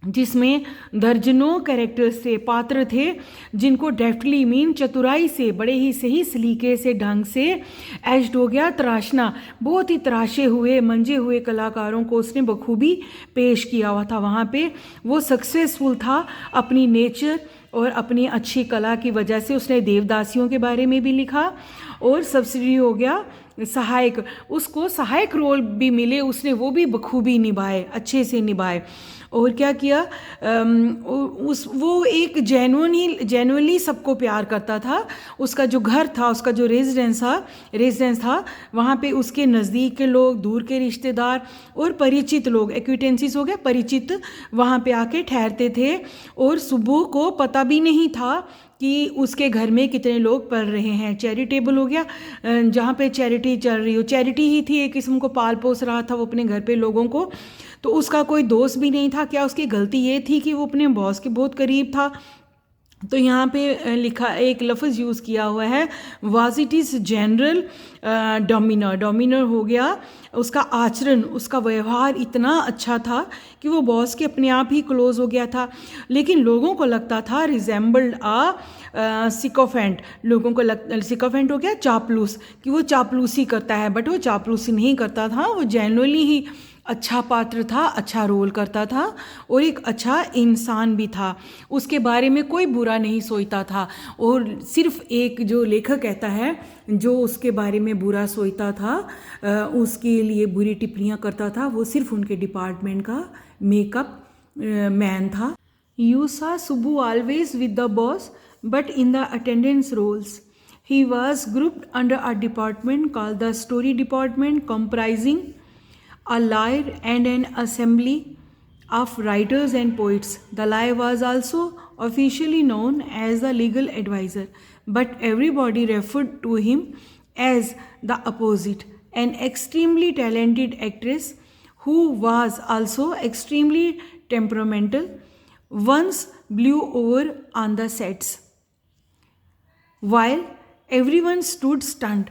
जिसमें दर्जनों कैरेक्टर्स थे, पात्र थे, जिनको डेफ्टली मीन चतुराई से, बड़े ही सही सलीके से ढंग से एज्ड हो गया तराशना, बहुत ही तराशे हुए मंजे हुए कलाकारों को उसने बखूबी पेश किया हुआ था। वहाँ पे वो सक्सेसफुल था अपनी नेचर और अपनी अच्छी कला की वजह से। उसने देवदासियों के बारे में भी लिखा, और सब्सिडी हो गया सहायक, उसको सहायक रोल भी मिले, उसने वो भी बखूबी निभाए, अच्छे से निभाए। और क्या किया, वो एक जेन्युइनली सबको प्यार करता था। उसका जो घर था, उसका जो रेजिडेंस था वहाँ पे उसके नज़दीक के लोग, दूर के रिश्तेदार और परिचित लोग, एक्विटेंसीज हो गया परिचित, वहाँ पे आके ठहरते थे। और सुब्बू को पता भी नहीं था कि उसके घर में कितने लोग पढ़ रहे हैं। चैरिटेबल हो गया, जहाँ पे चैरिटी चल रही हो, चैरिटी ही थी, एक किस्म को पाल पोस रहा था वो अपने घर पे लोगों को। तो उसका कोई दोस्त भी नहीं था। क्या उसकी गलती ये थी कि वो अपने बॉस के बहुत करीब था? तो यहाँ पे लिखा एक लफ्ज़ यूज़ किया हुआ है, was it is general Dominar हो गया उसका आचरण, उसका व्यवहार इतना अच्छा था कि वो बॉस के अपने आप ही क्लोज हो गया था। लेकिन लोगों को लगता था रिजेंबल्ड सिकोफेंट, लोगों को सिकोफेंट हो गया चापलूस, कि वो चापलूसी करता है, बट वो चापलूसी नहीं करता था, वो जेन्युइनली ही अच्छा पात्र था, अच्छा रोल करता था और एक अच्छा इंसान भी था। उसके बारे में कोई बुरा नहीं सोचता था। और सिर्फ एक जो लेखक कहता है जो उसके बारे में बुरा सोचता था, उसके लिए बुरी टिप्पणियाँ करता था, वो सिर्फ उनके डिपार्टमेंट का मेकअप मैन था। You saw Subbu always with the boss but in the attendance rolls. He was grouped under a department called the story department, comprising a lyre and an assembly of writers and poets. The lyre was also officially known as the legal advisor, but everybody referred to him as the opposite, an extremely talented actress who was also extremely temperamental, once blew over on the sets. While everyone stood stunned,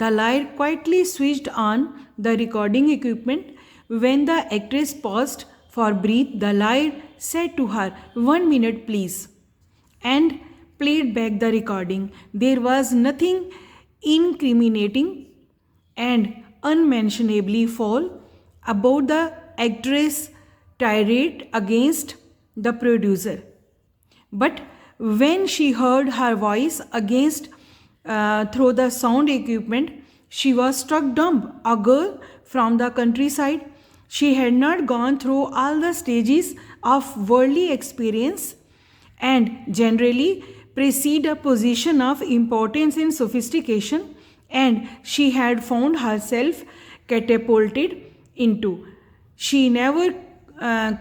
the lyre quietly switched on the recording equipment. When the actress paused for breath, the lyre said to her, "1 minute, please," and played back the recording. There was nothing incriminating and unmentionably foul about the actress' tirade against the producer. But when she heard her voice against through the sound equipment, she was struck dumb. A girl from the countryside, she had not gone through all the stages of worldly experience and generally precede a position of importance and sophistication, and she had found herself catapulted into. She never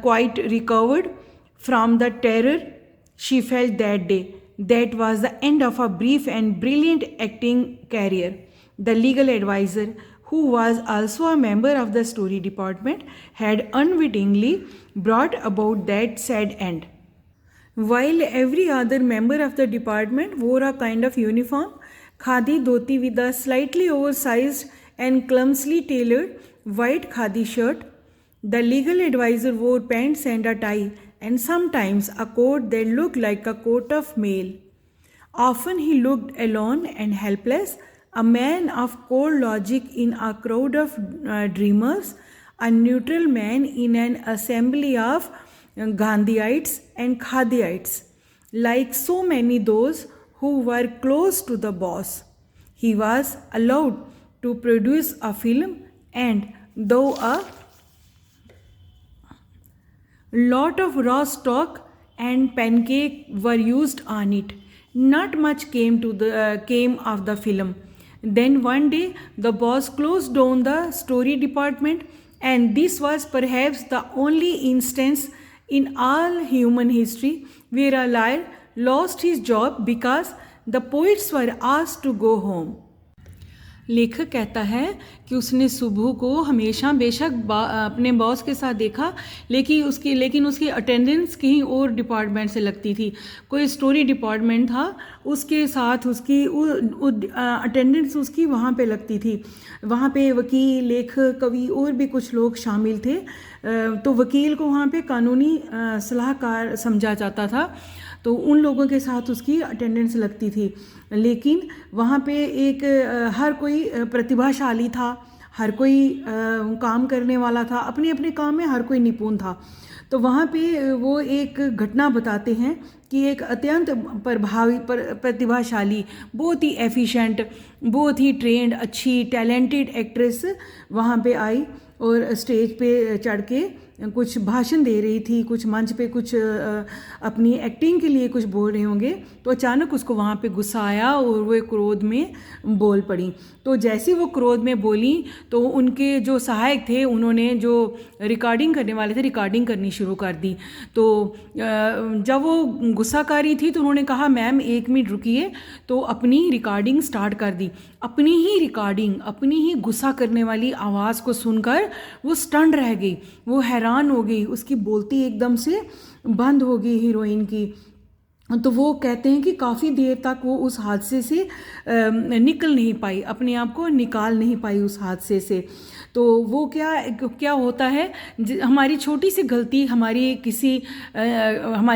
quite recovered from the terror she felt that day. That was the end of a brief and brilliant acting career. The legal advisor, who was also a member of the story department, had unwittingly brought about that sad end. While every other member of the department wore a kind of uniform, khadi dhoti with a slightly oversized and clumsily tailored white khadi shirt, the legal advisor wore pants and a tie, and sometimes a coat that looked like a coat of mail. Often he looked alone and helpless, a man of cold logic in a crowd of dreamers, a neutral man in an assembly of Gandhiites and Khadiites, like so many those who were close to the boss. He was allowed to produce a film, and though a lot of raw stock and pancake were used on it, not much came of the film. Then one day the boss closed down the story department, and this was perhaps the only instance in all human history where a liar lost his job because the poets were asked to go home. लेखक कहता है कि उसने सुबह को हमेशा बेशक अपने बॉस के साथ देखा, लेकिन उसकी अटेंडेंस कहीं और डिपार्टमेंट से लगती थी. कोई स्टोरी डिपार्टमेंट था, उसके साथ उसकी अटेंडेंस उसकी वहाँ पे लगती थी. वहाँ पे वकील, लेखक, कवि और भी कुछ लोग शामिल थे. तो वकील को वहाँ पे कानूनी सलाहकार समझा जाता था, तो उन लोगों के साथ उसकी अटेंडेंस लगती थी. लेकिन वहाँ पे एक हर कोई प्रतिभाशाली था, हर कोई काम करने वाला था, अपने अपने काम में हर कोई निपुण था. तो वहाँ पे वो एक घटना बताते हैं कि एक अत्यंत प्रतिभाशाली, बहुत ही एफिशिएंट, बहुत ही ट्रेंड, अच्छी टैलेंटेड एक्ट्रेस वहाँ पे आई और स्टेज पे चढ़ के कुछ भाषण दे रही थी, कुछ मंच पे कुछ अपनी एक्टिंग के लिए कुछ बोल रहे होंगे. तो अचानक उसको वहाँ पे गुस्सा आया और वो क्रोध में बोल पड़ी. तो जैसे वो क्रोध में बोली तो उनके जो सहायक थे, उन्होंने जो रिकॉर्डिंग करने वाले थे, रिकॉर्डिंग करनी शुरू कर दी. तो जब वो गुस्साकारी थी तो उन्होंने कहा, मैम 1 मिनट रुकिए. तो अपनी रिकॉर्डिंग स्टार्ट कर दी. अपनी ही रिकॉर्डिंग, अपनी ही गुस्सा करने वाली आवाज़ को सुनकर वो स्टन रह गई, वो हैरान हो गई, उसकी बोलती एकदम से बंद हो गई हीरोइन की. तो वो कहते हैं कि काफ़ी देर तक वो उस हादसे से निकल नहीं पाई, अपने आप को निकाल नहीं पाई उस हादसे से. तो वो क्या होता है, हमारी छोटी सी गलती हमारे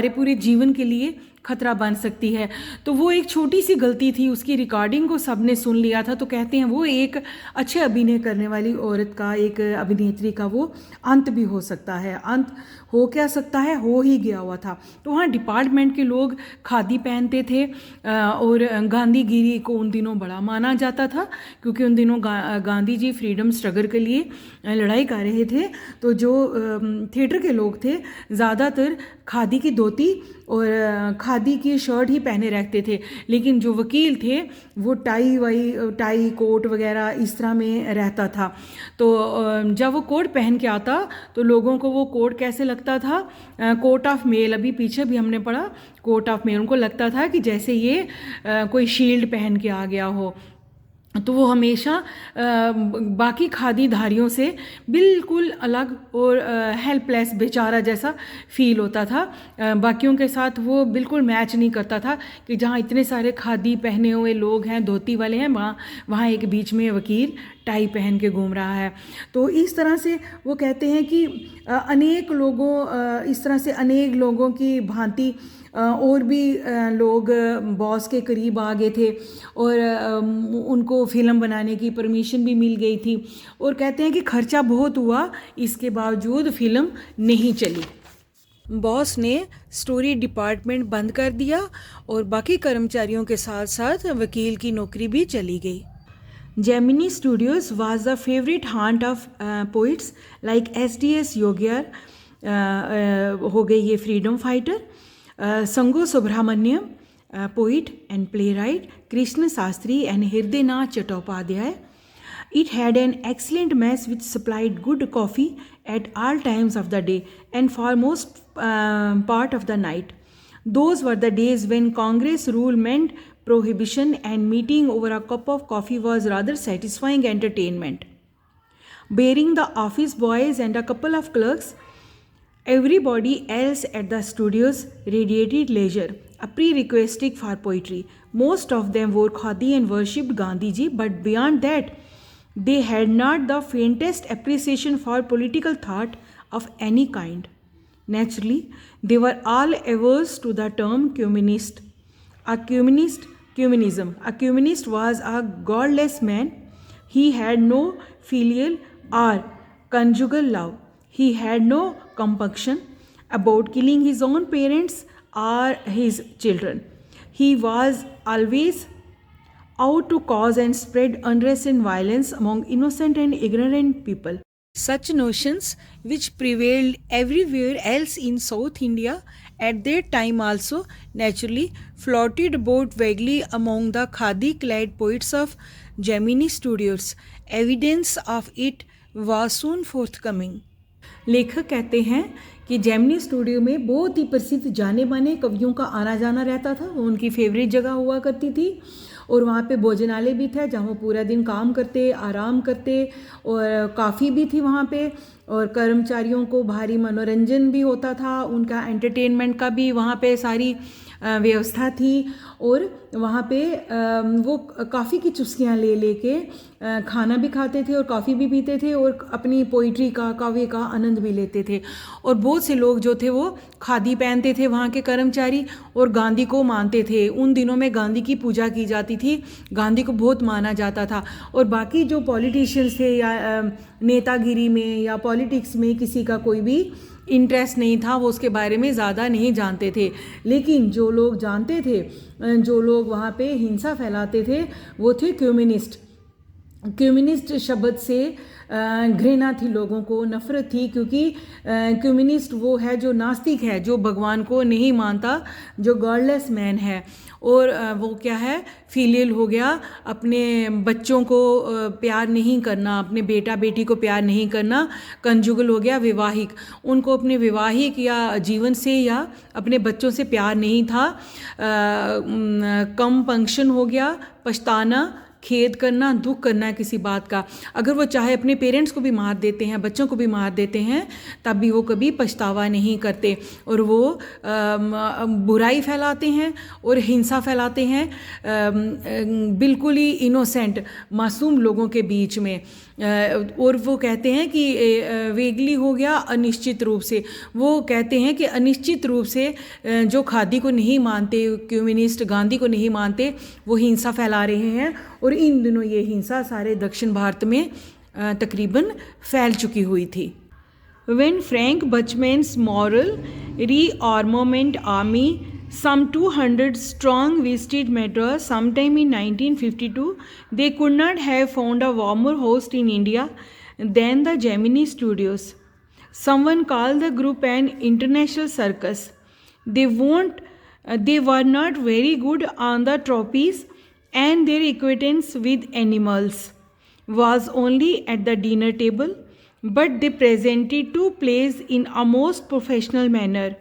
पूरे जीवन के लिए खतरा बन सकती है. तो वो एक छोटी सी गलती थी, उसकी रिकॉर्डिंग को सबने सुन लिया था. तो कहते हैं वो एक अच्छे अभिनय करने वाली औरत का, एक अभिनेत्री का वो अंत भी हो सकता है. अंत हो क्या सकता है, हो ही गया हुआ था. तो वहाँ डिपार्टमेंट के लोग खादी पहनते थे और गांधीगिरी को उन दिनों बड़ा माना जाता था, क्योंकि उन दिनों गांधी जी फ्रीडम स्ट्रगल के लिए लड़ाई कर रहे थे. तो जो थिएटर के लोग थे, ज़्यादातर खादी की धोती और खादी की शर्ट ही पहने रहते थे, लेकिन जो वकील थे वो टाई कोट वगैरह इस तरह में रहता था। तो जब वो कोट पहन के आता तो लोगों को वो कोट कैसे लगता था, कोट ऑफ मेल, अभी पीछे भी हमने पढ़ा कोट ऑफ मेल, उनको लगता था कि जैसे ये कोई शील्ड पहन के आ गया हो। तो वो हमेशा बाकी खादीधारियों से बिल्कुल अलग और हेल्पलेस बेचारा जैसा फील होता था। बाकियों के साथ वो बिल्कुल मैच नहीं करता था कि जहाँ इतने सारे खादी पहने हुए लोग हैं, धोती वाले हैं, वहाँ एक बीच में वकील टाई पहन के घूम रहा है। तो इस तरह से वो कहते हैं कि अनेक लोगों इस तरह से अनेक लोगों की भांति और भी लोग बॉस के करीब आ गए थे और उनको फ़िल्म बनाने की परमिशन भी मिल गई थी। और कहते हैं कि खर्चा बहुत हुआ, इसके बावजूद फ़िल्म नहीं चली। बॉस ने स्टोरी डिपार्टमेंट बंद कर दिया और बाकी कर्मचारियों के साथ साथ वकील की नौकरी भी चली गई। Gemini studios was the favourite haunt of poets like S D S. Yogiyar, हो गए ये freedom fighter, Sangu Subramanyam, poet and playwright, Krishna Sastri and Hridaynath Chattopadhyay. It had an excellent mess which supplied good coffee at all times of the day and for most part of the night. Those were the days when Congress rule meant prohibition, and meeting over a cup of coffee was rather satisfying entertainment. Bearing the office boys and a couple of clerks, everybody else at the studios radiated leisure, a prerequisite for poetry. Most of them wore khadi and worshipped Gandhiji, but beyond that, they had not the faintest appreciation for political thought of any kind. Naturally, they were all averse to the term communist. Communism. A communist was a godless man. He had no filial or conjugal love. He had no compunction about killing his own parents or his children. He was always out to cause and spread unrest and violence among innocent and ignorant people. Such notions, which prevailed everywhere else in South India at that time also, naturally floated about vaguely among the khadi-clad poets of Gemini Studios. Evidence of it was soon forthcoming. लेखक कहते हैं कि Gemini studio में बहुत ही प्रसिद्ध जाने माने कवियों का आना जाना रहता था। वो उनकी फेवरेट जगह हुआ करती थी और वहाँ पे भोजनालय भी था जहाँ वो पूरा दिन काम करते, आराम करते, और काफ़ी भी थी वहाँ पे, और कर्मचारियों को भारी मनोरंजन भी होता था, उनका एंटरटेनमेंट का भी वहाँ पे सारी व्यवस्था थी। और वहाँ पे वो कॉफ़ी की चुस्कियाँ ले लेके खाना भी खाते थे और कॉफ़ी भी पीते थे और अपनी पोइट्री का, काव्य का आनंद भी लेते थे। और बहुत से लोग जो थे वो खादी पहनते थे वहाँ के कर्मचारी, और गांधी को मानते थे। उन दिनों में गांधी की पूजा की जाती थी, गांधी को बहुत माना जाता था। और बाकी जो पॉलिटिशियंस थे या नेतागिरी में या पॉलिटिक्स में किसी का कोई भी इंटरेस्ट नहीं था, वो उसके बारे में ज़्यादा नहीं जानते थे। लेकिन जो लोग जानते थे, जो लोग वहाँ पे हिंसा फैलाते थे, वो थे कम्युनिस्ट। कम्युनिस्ट शब्द से घृणा थी, लोगों को नफ़रत थी, क्योंकि कम्युनिस्ट वो है जो नास्तिक है, जो भगवान को नहीं मानता, जो गॉडलेस मैन है। और वो क्या है, फीलियल हो गया, अपने बच्चों को प्यार नहीं करना, अपने बेटा बेटी को प्यार नहीं करना। कंजुगल हो गया, विवाहिक, उनको अपने विवाहिक या जीवन से या अपने बच्चों से प्यार नहीं था। कम पंक्शन हो गया, पछताना, खेद करना, दुख करना है किसी बात का। अगर वो चाहे अपने पेरेंट्स को भी मार देते हैं, बच्चों को भी मार देते हैं, तब भी वो कभी पछतावा नहीं करते, और वो बुराई फैलाते हैं और हिंसा फैलाते हैं बिल्कुल ही इनोसेंट मासूम लोगों के बीच में। और वो कहते हैं कि वेगली हो गया, अनिश्चित रूप से। वो कहते हैं कि अनिश्चित रूप से जो खादी को नहीं मानते, कम्युनिस्ट गांधी को नहीं मानते, वो हिंसा फैला रहे हैं। और इन दिनों ये हिंसा सारे दक्षिण भारत में तकरीबन फैल चुकी हुई थी। When Frank Buchman's moral rearmament army, some 200 strong, visited Madras sometime in 1952, they could not have found a warmer host in India than the Gemini Studios. Someone called the group an international circus. They won't they were not very good on the trophies, and their acquaintance with animals was only at the dinner table, but they presented two plays in a most professional manner.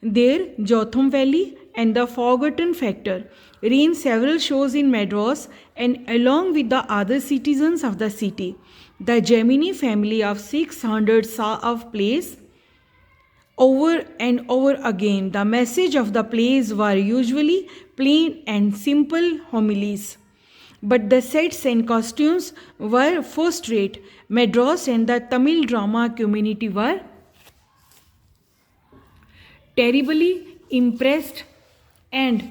There, Jotham Valley and The Forgotten Factor ran several shows in Madras, and along with the other citizens of the city, the Gemini family of 600 saw of plays over and over again. The message of the plays were usually plain and simple homilies, but the sets and costumes were first rate. Madras and the Tamil drama community were terribly impressed, and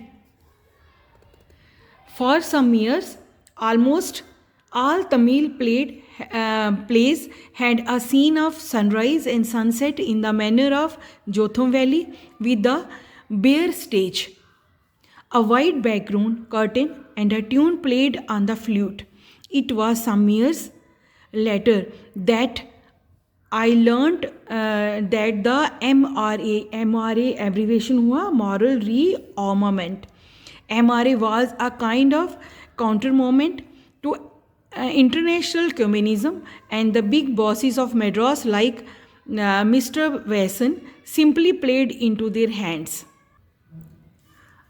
for some years, almost all Tamil plays had a scene of sunrise and sunset in the manner of Jotham Valley, with the bare stage, a white background curtain, and a tune played on the flute. It was some years later that I learnt that the MRA abbreviation हुआ moral rearmament. MRA was a kind of counter movement to international communism, and the big bosses of Madras like Mr. Vasan simply played into their hands.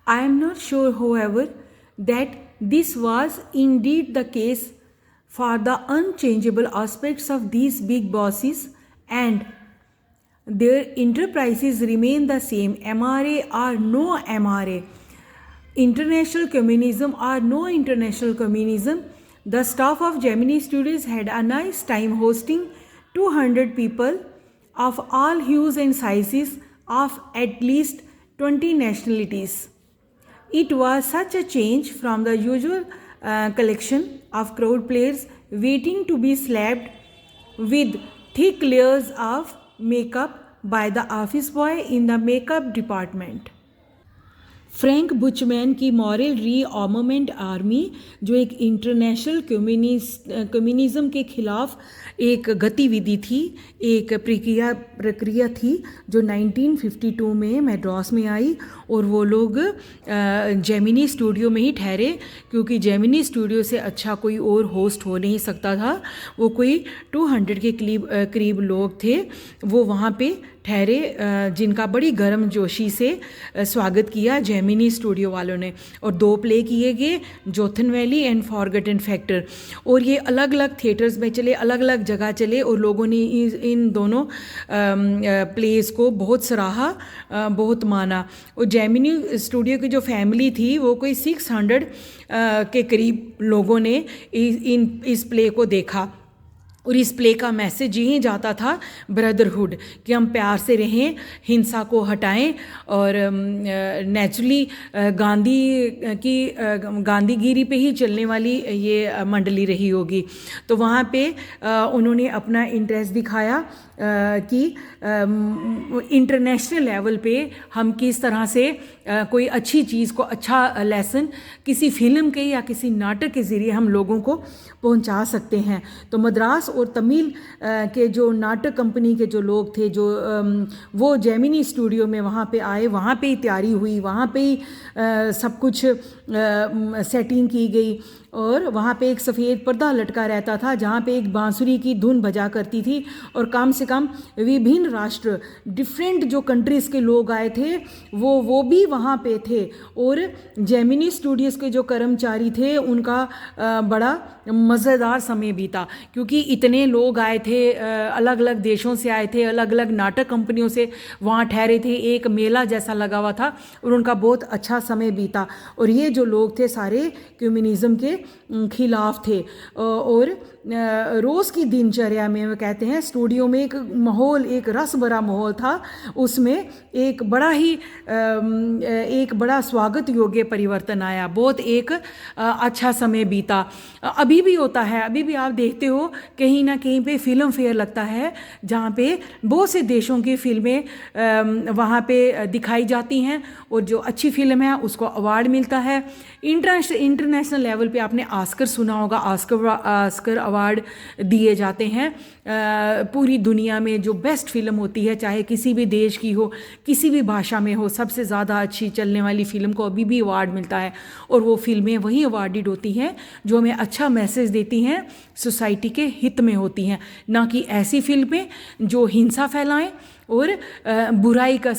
I am not sure, however, that this was indeed the case, for the unchangeable aspects of these big bosses and their enterprises remain the same. MRA or no MRA, international communism or no international communism, the staff of Gemini Studios had a nice time hosting 200 people of all hues and sizes, of at least 20 nationalities. It was such a change from the usual collection of crowd players waiting to be slapped with thick layers of makeup by the office boy in the makeup department. Frank Buchman की moral rearmament army, जो एक international communism के ख़िलाफ़ एक गतिविधि थी, एक प्रक्रिया थी, जो 1952 में मैड्रास में आई, और वो लोग जेमिनी स्टूडियो में ही ठहरे, क्योंकि जेमिनी स्टूडियो से अच्छा कोई और होस्ट हो नहीं सकता था। वो कोई 200 के करीब लोग थे, वो वहाँ पे ठहरे, जिनका बड़ी गर्मजोशी से स्वागत किया जेमिनी स्टूडियो वालों ने। और 2 प्ले किए गए, जोथन वैली एंड फॉरगटन फैक्टर, और ये अलग अलग थिएटर्स में चले, अलग अलग जगह चले, और लोगों ने इन दोनों प्लेस को बहुत सराहा, बहुत माना। और जेमिनी स्टूडियो की जो फैमिली थी, वो कोई 600 के करीब लोगों ने इस प्ले को देखा, और इस प्ले का मैसेज यही जाता था, ब्रदरहुड, कि हम प्यार से रहें, हिंसा को हटाएं, और नेचुरली गांधीगिरी पे ही चलने वाली ये मंडली रही होगी। तो वहाँ पे उन्होंने अपना इंटरेस्ट दिखाया कि इंटरनेशनल लेवल पे हम किस तरह से कोई अच्छी चीज़ को, अच्छा लेसन किसी फिल्म के या किसी नाटक के ज़रिए हम लोगों को पहुंचा सकते हैं। तो मद्रास और तमिल के जो नाटक कंपनी के जो लोग थे, जो वो जेमिनी स्टूडियो में वहाँ पे आए, वहाँ पे ही तैयारी हुई, वहाँ पे ही सब कुछ सेटिंग की गई, और वहाँ पे एक सफ़ेद पर्दा लटका रहता था, जहाँ पे एक बांसुरी की धुन बजा करती थी, और कम से कम विभिन्न राष्ट्र, डिफरेंट जो कंट्रीज़ के लोग आए थे, वो भी वहाँ पे थे। और जेमिनी स्टूडियोज़ के जो कर्मचारी थे, उनका बड़ा मज़ेदार समय बीता, क्योंकि इतने लोग आए थे, अलग अलग देशों से आए थे, अलग अलग नाटक कंपनियों से वहाँ ठहरे थे, एक मेला जैसा लगा हुआ था, और उनका बहुत अच्छा समय बीता। और ये जो लोग थे सारे कम्युनिज़म के खिलाफ थे। और रोज़ की दिनचर्या में वो कहते हैं, स्टूडियो में एक माहौल, एक रस भरा माहौल था, उसमें एक बड़ा स्वागत योग्य परिवर्तन आया, बहुत एक अच्छा समय बीता। अभी भी होता है, अभी भी आप देखते हो कहीं ना कहीं पे फिल्म फेयर लगता है, जहाँ पे बहुत से देशों की फिल्में वहाँ पे दिखाई जाती हैं, और जो अच्छी फिल्म है उसको अवार्ड मिलता है। इंटरनेशनल लेवल पे आपने ऑस्कर सुना होगा, ऑस्कर अवार्ड दिए जाते हैं पूरी दुनिया में। जो बेस्ट फिल्म होती है, चाहे किसी भी देश की हो, किसी भी भाषा में हो, सबसे ज़्यादा अच्छी चलने वाली फ़िल्म को अभी भी अवार्ड मिलता है। और वो फिल्में वही अवार्डेड होती हैं जो हमें अच्छा मैसेज देती हैं, सोसाइटी के हित में होती हैं, ना कि ऐसी फिल्में जो हिंसा फैलाएं और बुराई का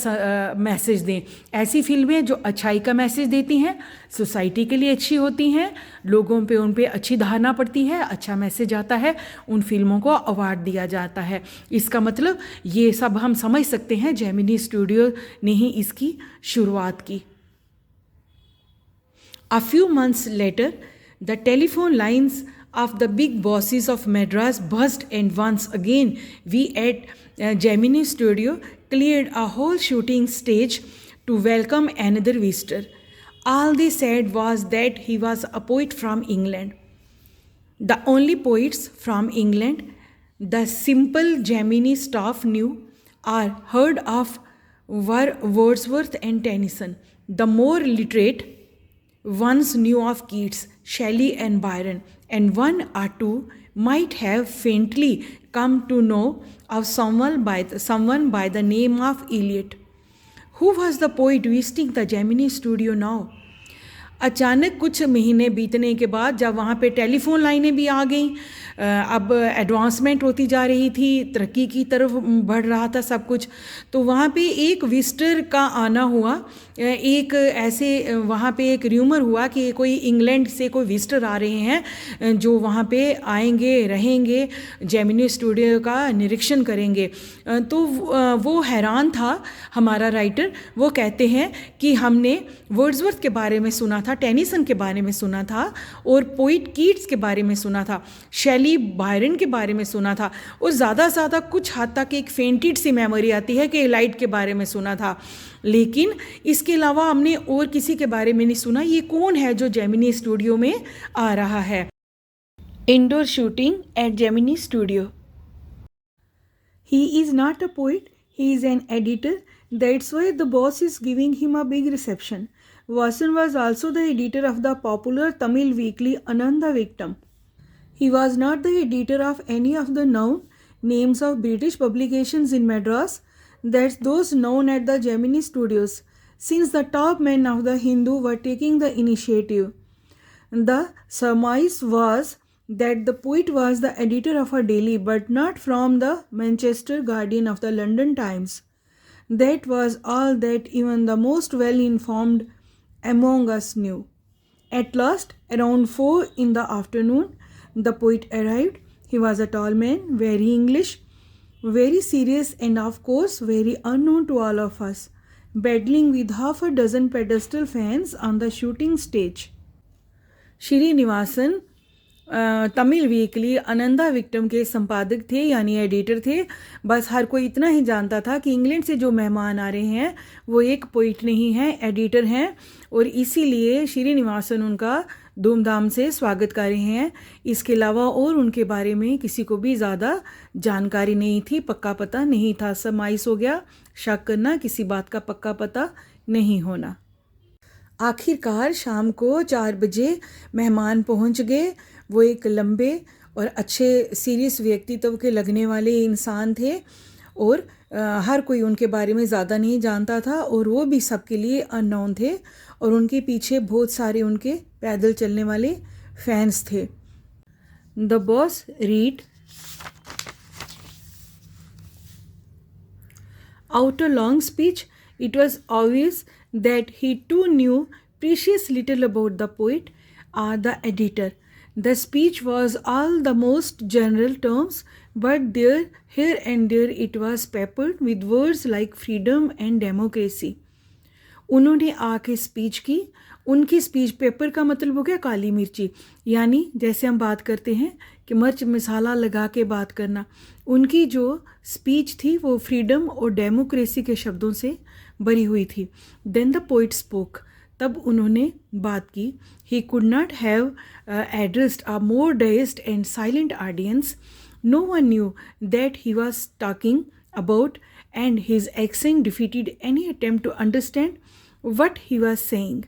मैसेज दें। ऐसी फिल्में जो अच्छाई का मैसेज देती हैं, सोसाइटी के लिए अच्छी होती हैं, लोगों पे उन पे अच्छी धारणा पड़ती है, अच्छा मैसेज आता है, उन फिल्मों को अवार्ड दिया जाता है। इसका मतलब ये सब हम समझ सकते हैं, जेमिनी स्टूडियो ने ही इसकी शुरुआत की। A few months later, the telephone lines of the big bosses of Madras burst, and once again we at Gemini Studio cleared a whole shooting stage to welcome another visitor. All they said was that he was a poet from England. The only poets from England the simple Gemini staff knew or heard of were Wordsworth and Tennyson. The more literate ones knew of Keats, Shelley, and Byron, and one or two might have faintly come to know of someone by the name of Eliot. Who was the poet visiting the Gemini Studio now? अचानक कुछ महीने बीतने के बाद जब वहाँ पे telephone लाइनें भी आ गईं, अब एडवांसमेंट होती जा रही थी, तरक्की की तरफ बढ़ रहा था सब कुछ, तो वहाँ पे एक विजिटर का आना हुआ। एक ऐसे वहाँ पे एक र्यूमर हुआ कि कोई इंग्लैंड से कोई विजिटर आ रहे हैं जो वहाँ पे आएंगे, रहेंगे, जेमिनी स्टूडियो का निरीक्षण करेंगे। तो वो हैरान था हमारा राइटर। वो कहते हैं कि हमने वर्ड्सवर्थ के बारे में सुना था, टेनिसन के बारे में सुना था, और पोइट कीट्स के बारे में सुना था, शैली बायरन के बारे में सुना था, और ज़्यादा से ज़्यादा कुछ हद तक एक फेंटेड सी मेमोरी आती है कि एलाइट के बारे में सुना था, लेकिन इसके अलावा हमने और किसी के बारे में नहीं सुना। ये कौन है जो जेमिनी स्टूडियो में आ रहा है? Indoor shooting at Gemini studio. He is not a poet, he is an editor. That's why the boss is giving him a big reception. Vasan was also the editor of the popular Tamil weekly Ananda Victim. He was not the editor of any of the known names of British publications in Madras, that's those known at the Gemini Studios, since the top men of the Hindu were taking the initiative. The surmise was that the poet was the editor of a daily, but not from the Manchester Guardian of the London Times. That was all that even the most well-informed among us knew. At last, around 4 in the afternoon, the poet arrived. He was a tall man, very English, very serious, and of course very unknown to all of us, battling with half a dozen pedestal fans on the shooting stage. Srinivasan Tamil weekly Ananda victim के संपादक थे, यानी editor थे। बस हर कोई इतना ही जानता था कि इंग्लैंड से जो मेहमान आ रहे हैं वो एक पोइट नहीं है, एडिटर हैं, और इसीलिए श्रीनिवासन उनका धूमधाम से स्वागत कर रहे हैं। इसके अलावा और उनके बारे में किसी को भी ज़्यादा जानकारी नहीं थी, पक्का पता नहीं था। सरमाइश हो गया, शक करना, किसी बात का पक्का पता नहीं होना। आखिरकार शाम को 4 बजे मेहमान पहुंच गए। वो एक लंबे और अच्छे सीरियस व्यक्तित्व के लगने वाले इंसान थे, और हर कोई उनके बारे में ज़्यादा नहीं जानता था, और वो भी सबके लिए अननोन थे, और उनके पीछे बहुत सारे उनके पैदल चलने वाले फैंस थे। The boss read out a long speech. It was obvious that he too knew precious little about the poet or the editor. The speech was all the most general terms, but here and there it was peppered with words like freedom and democracy. उन्होंने आके speech की। उनकी speech, paper का मतलब हो गया काली मिर्ची, यानी जैसे हम बात करते हैं कि मिर्च मसाला लगा के बात करना। उनकी जो स्पीच थी वो फ्रीडम और डेमोक्रेसी के शब्दों से भरी हुई थी। देन द पोइट स्पोक, तब उन्होंने बात की। He could not have addressed a more dazed and silent audience. No one knew that he was talking about, and his accent defeated any attempt to understand what he was saying.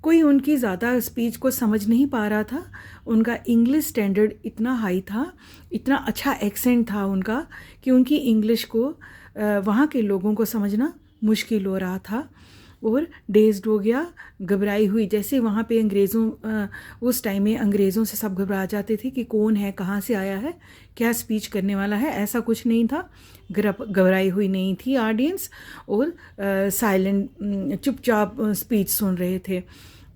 कोई उनकी ज़्यादा speech को समझ नहीं पा रहा था। उनका इंग्लिश स्टैंडर्ड इतना हाई था, इतना अच्छा एक्सेंट था उनका कि उनकी इंग्लिश को वहाँ के लोगों को समझना मुश्किल हो रहा था। और डेज्ड हो गया, घबराई हुई, जैसे वहाँ पे उस टाइम में अंग्रेज़ों से सब घबरा जाते थे कि कौन है, कहाँ से आया है, क्या स्पीच करने वाला है। ऐसा कुछ नहीं था, घबराई हुई नहीं थी ऑडियंस, और साइलेंट चुपचाप स्पीच सुन रहे थे।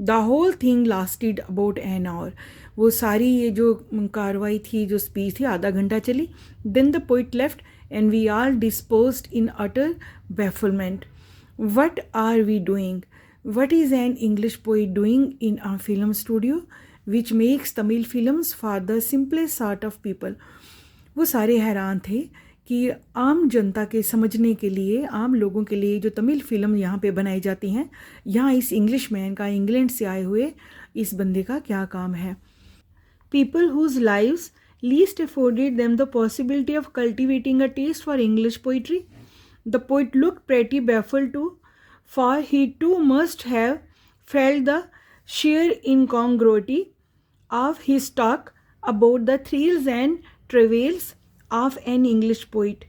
The whole thing lasted about an hour. वो सारी ये जो कार्रवाई थी, जो स्पीच थी, आधा घंटा चली। Then the poet left and we are disposed in utter bafflement. What are we doing? What is an English poet doing in a film studio which makes Tamil films for the simplest sort of people? वो सारे हैरान थे कि आम जनता के समझने के लिए, आम लोगों के लिए जो तमिल फिल्म यहाँ पे बनाई जाती हैं, यहाँ इस इंग्लिश मैन का, इंग्लैंड से आए हुए इस बंदे का क्या काम है. People whose lives least afforded them the possibility of cultivating a taste for English poetry. The poet looked pretty baffled too, for he too must have felt the sheer incongruity of his talk about the thrills and travails of an English poet.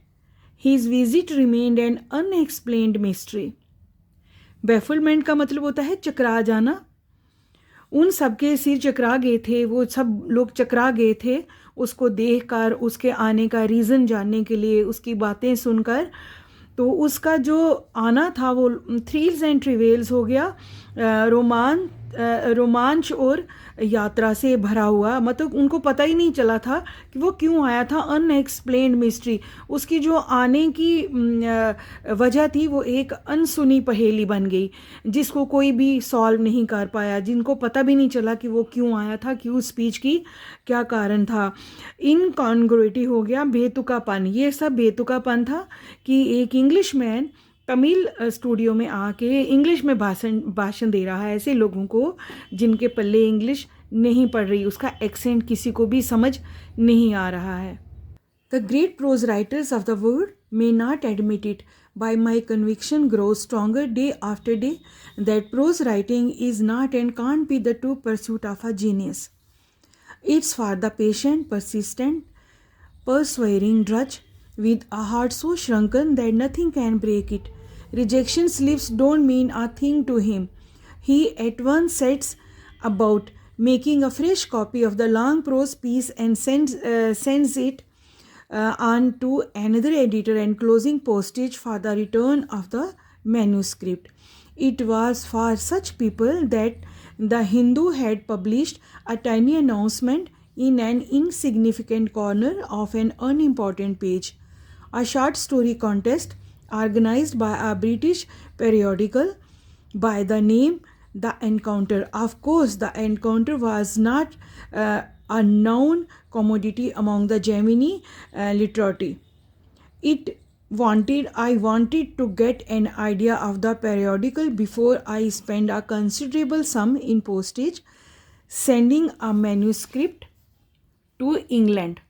His visit remained an unexplained mystery. Bafflement का मतलब होता है चकरा जाना. उन सबके सिर चकरा गए थे, वो सब लोग चकरा गए थे उसको देखकर, उसके आने का रीज़न जानने के लिए, उसकी बातें सुनकर. तो उसका जो आना था वो थ्रिल्स एंड ट्रिवेल्स हो गया, रोमांच और यात्रा से भरा हुआ. मतलब उनको पता ही नहीं चला था कि वो क्यों आया था. अनएक्सप्लेन्ड मिस्ट्री, उसकी जो आने की वजह थी वो एक अनसुनी पहेली बन गई जिसको कोई भी सॉल्व नहीं कर पाया, जिनको पता भी नहीं चला कि वो क्यों आया था, क्यों स्पीच की, क्या कारण था. इनकॉन्ग्रुइटी हो गया, बेतुकापन. ये सब बेतुकापन था कि एक इंग्लिश मैन तमिल स्टूडियो में आके इंग्लिश में भाषण दे रहा है ऐसे लोगों को जिनके पल्ले इंग्लिश नहीं पढ़ रही, उसका एक्सेंट किसी को भी समझ नहीं आ रहा है. The great prose writers of the world may not admit it, by my conviction grows stronger day after day that prose writing is not and can't be the true pursuit of a genius. It's for the patient, persistent, persevering drudge with a heart so shrunken that nothing can break it. Rejection slips don't mean a thing to him. He at once sets about making a fresh copy of the long prose piece and sends it on to another editor and closing postage for the return of the manuscript. It was for such people that the Hindu had published a tiny announcement in an insignificant corner of an unimportant page. A short story contest organized by a British periodical by the name The Encounter. Of course, The Encounter was not a known commodity among the Gemini literati. I wanted to get an idea of the periodical before I spent a considerable sum in postage sending a manuscript to England.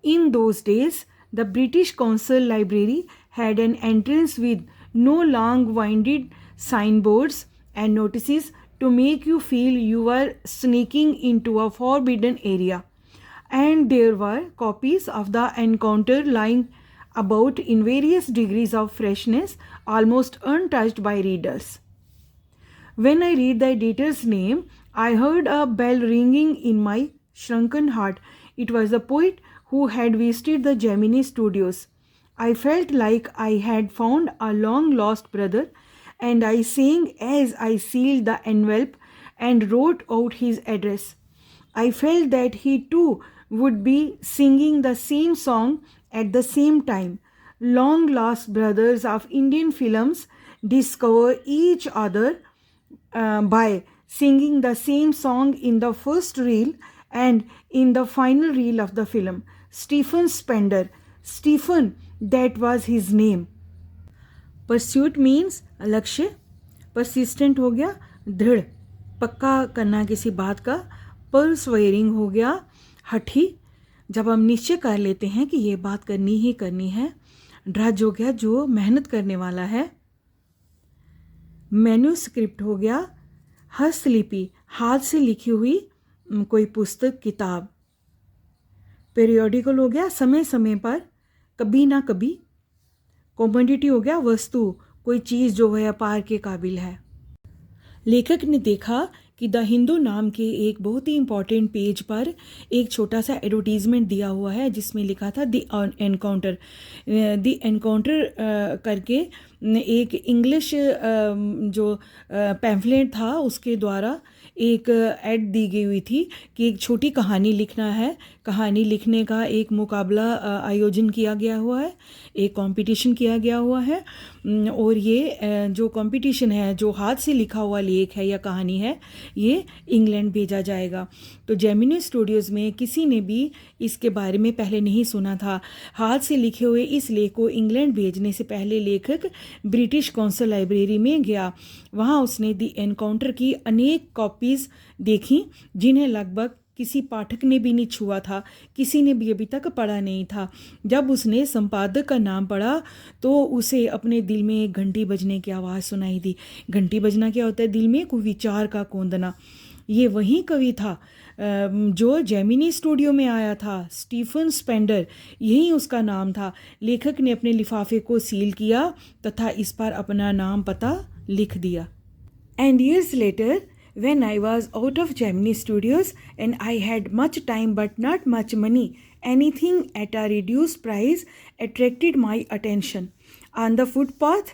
In those days, the British Council Library had an entrance with no long-winded signboards and notices to make you feel you were sneaking into a forbidden area. And there were copies of The Encounter lying about in various degrees of freshness, almost untouched by readers. When I read the editor's name, I heard a bell ringing in my shrunken heart. It was the poet who had visited the Gemini studios. I felt like I had found a long-lost brother, and I sang as I sealed the envelope and wrote out his address. I felt that he too would be singing the same song at the same time. Long-lost brothers of Indian films discover each other by singing the same song in the first reel and in the final reel of the film. Stephen Spender. Stephen, that was his name. Pursuit means लक्ष्य. Persistent हो गया दृढ़, पक्का करना किसी बात का. Persevering हो गया हठी, जब हम निश्चय कर लेते हैं कि ये बात करनी ही करनी है. ड्रज हो गया जो मेहनत करने वाला है. मैन्यूस्क्रिप्ट हो गया हस्तलिपि, हाथ से लिखी हुई कोई पुस्तक, किताब। पीरियोडिकल हो गया समय समय पर, कभी ना कभी। कॉमोडिटी हो गया वस्तु, कोई चीज़ जो व्यापार के काबिल है। लेखक ने देखा कि द हिंदू नाम के एक बहुत ही इम्पॉर्टेंट पेज पर एक छोटा सा एडवर्टीज़मेंट दिया हुआ है जिसमें लिखा था द एनकाउंटर। द एनकाउंटर करके एक इंग्लिश जो पैम्फलेट था उसके द्वारा एक ऐड दी गई हुई थी कि एक छोटी कहानी लिखना है। कहानी लिखने का एक मुकाबला आयोजन किया गया हुआ है, एक कंपटीशन किया गया हुआ है। और ये जो कंपटीशन है, जो हाथ से लिखा हुआ लेख है या कहानी है, ये इंग्लैंड भेजा जाएगा। तो जेमिनी स्टूडियोज़ में किसी ने भी इसके बारे में पहले नहीं सुना था। हाथ से लिखे हुए इस लेख को इंग्लैंड भेजने से पहले लेखक ब्रिटिश कौंसिल लाइब्रेरी में गया। वहाँ उसने द एनकाउंटर की अनेक कॉपीज़ देखी जिन्हें लगभग किसी पाठक ने भी नहीं छुआ था, किसी ने भी अभी तक पढ़ा नहीं था। जब उसने संपादक का नाम पढ़ा तो उसे अपने दिल में एक घंटी बजने की आवाज़ सुनाई दी। घंटी बजना क्या होता है? दिल में कोई विचार का कौंदना। ये वही कवि था जो जेमिनी स्टूडियो में आया था, स्टीफन स्पेंडर, यही उसका नाम था। लेखक ने अपने लिफाफे को सील किया तथा इस पर अपना नाम पता लिख दिया। And years later, when I was out of Gemini Studios and I had much time but not much money, anything at a reduced price attracted my attention. On the footpath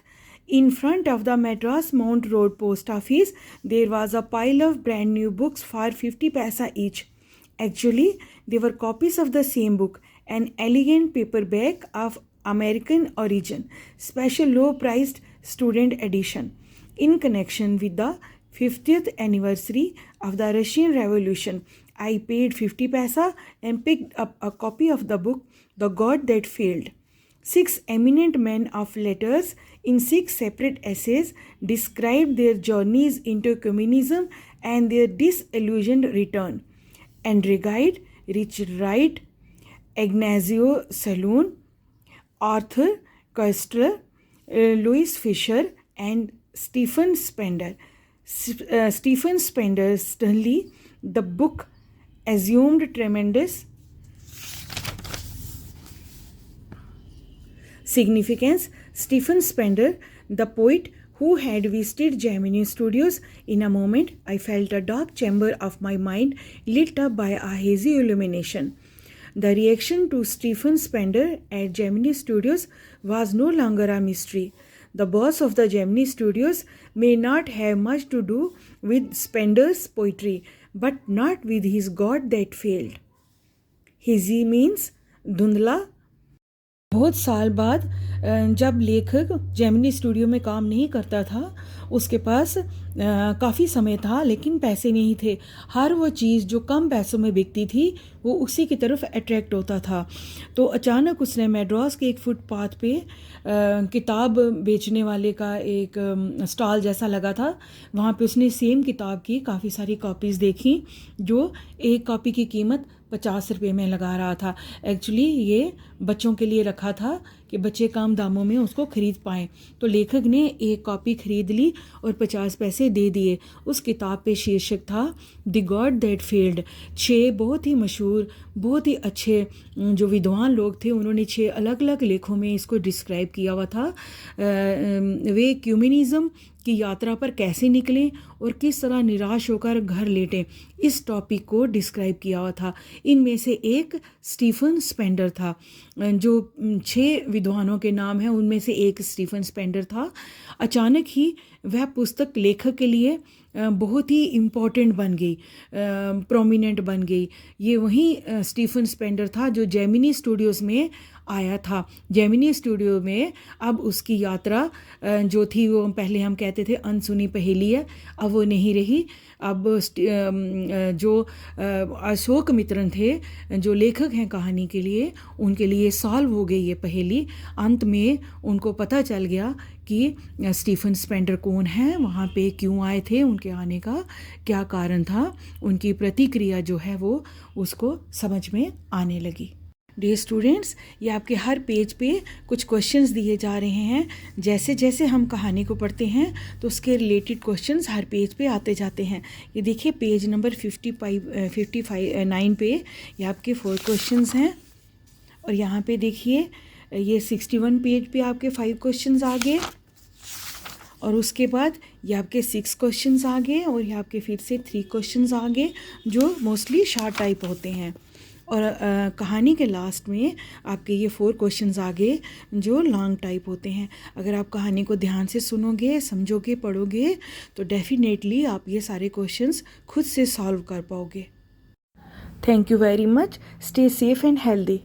in front of the Madras Mount Road post office, there was a pile of brand new books for 50 paisa each. Actually, they were copies of the same book, an elegant paperback of American origin, special low-priced student edition. In connection with the 50th anniversary of the Russian Revolution, I paid 50 paisa and picked up a copy of the book, The God That Failed. 6 eminent men of letters in 6 separate essays described their journeys into communism and their disillusioned return. Andre Gide, Richard Wright, Ignazio Saloon, Arthur Koestler, Louis Fisher, and Stephen Spender. Stephen Spender sternly, the book assumed tremendous significance. Stephen Spender, the poet who had visited Gemini Studios, in a moment I felt a dark chamber of my mind lit up by a hazy illumination. The reaction to Stephen Spender at Gemini Studios was no longer a mystery. The boss of the Gemini Studios may not have much to do with Spender's poetry, but not with his God that failed. Hazy means धुंधला। बहुत साल बाद जब लेखक Gemini studio में काम नहीं करता था, उसके पास काफ़ी समय था लेकिन पैसे नहीं थे। हर वो चीज़ जो कम पैसों में बिकती थी वो उसी की तरफ अट्रैक्ट होता था। तो अचानक उसने मैड्रास के एक फुटपाथ पे किताब बेचने वाले का एक स्टॉल जैसा लगा था। वहाँ पे उसने सेम किताब की काफ़ी सारी कॉपीज़ देखी जो एक कॉपी की कीमत 50 रुपये में लगा रहा था। एक्चुअली ये बच्चों के लिए रखा था कि बच्चे कम दामों में उसको ख़रीद पाएँ। तो लेखक ने एक कॉपी ख़रीद ली और 50 पैसे दे दिए। उस किताब पे शीर्षक था द गॉड दैट फेल्ड। 6 बहुत ही मशहूर, बहुत ही अच्छे जो विद्वान लोग थे, उन्होंने 6 अलग अलग लेखों में इसको डिस्क्राइब किया हुआ था। वे कम्युनिज़म की यात्रा पर कैसे निकलें और किस तरह निराश होकर घर लेटें, इस टॉपिक को डिस्क्राइब किया हुआ था। इनमें से एक स्टीफन स्पेंडर था। जो 6 विद्वानों के नाम हैं उनमें से एक स्टीफन स्पेंडर था। अचानक ही वह पुस्तक लेखक के लिए बहुत ही इम्पॉर्टेंट बन गई, प्रोमिनेंट बन गई। ये वही स्टीफन स्पेंडर था जो जेमिनी स्टूडियोज़ में आया था। जेमिनी स्टूडियो में अब उसकी यात्रा जो थी वो पहले हम कहते थे अनसुनी पहेली है, अब वो नहीं रही। अब जो अशोक मित्रन थे जो लेखक हैं कहानी के लिए, उनके लिए सॉल्व हो गई ये पहेली। अंत में उनको पता चल गया कि स्टीफन स्पेंडर कौन है, वहाँ पे क्यों आए थे, उनके आने का क्या कारण था। उनकी प्रतिक्रिया जो है वो उसको समझ में आने लगी। डियर स्टूडेंट्स, ये आपके हर पेज पे कुछ क्वेश्चंस दिए जा रहे हैं। जैसे जैसे हम कहानी को पढ़ते हैं तो उसके रिलेटेड क्वेश्चंस हर पेज पे आते जाते हैं। ये देखिए पेज नंबर 59 पे ये आपके 4 क्वेश्चंस हैं। और यहाँ पे देखिए ये 61 पेज पे आपके 5 क्वेश्चंस आ गए। और उसके बाद ये आपके 6 क्वेश्चंस आ गए और ये आपके फिर से 3 क्वेश्चंस आ गए जो मोस्टली शॉर्ट टाइप होते हैं। और कहानी के लास्ट में आपके ये 4 क्वेश्चंस आ गए जो लॉन्ग टाइप होते हैं। अगर आप कहानी को ध्यान से सुनोगे, समझोगे, पढ़ोगे तो डेफिनेटली आप ये सारे क्वेश्चंस खुद से सॉल्व कर पाओगे। Thank you very much. Stay safe and healthy.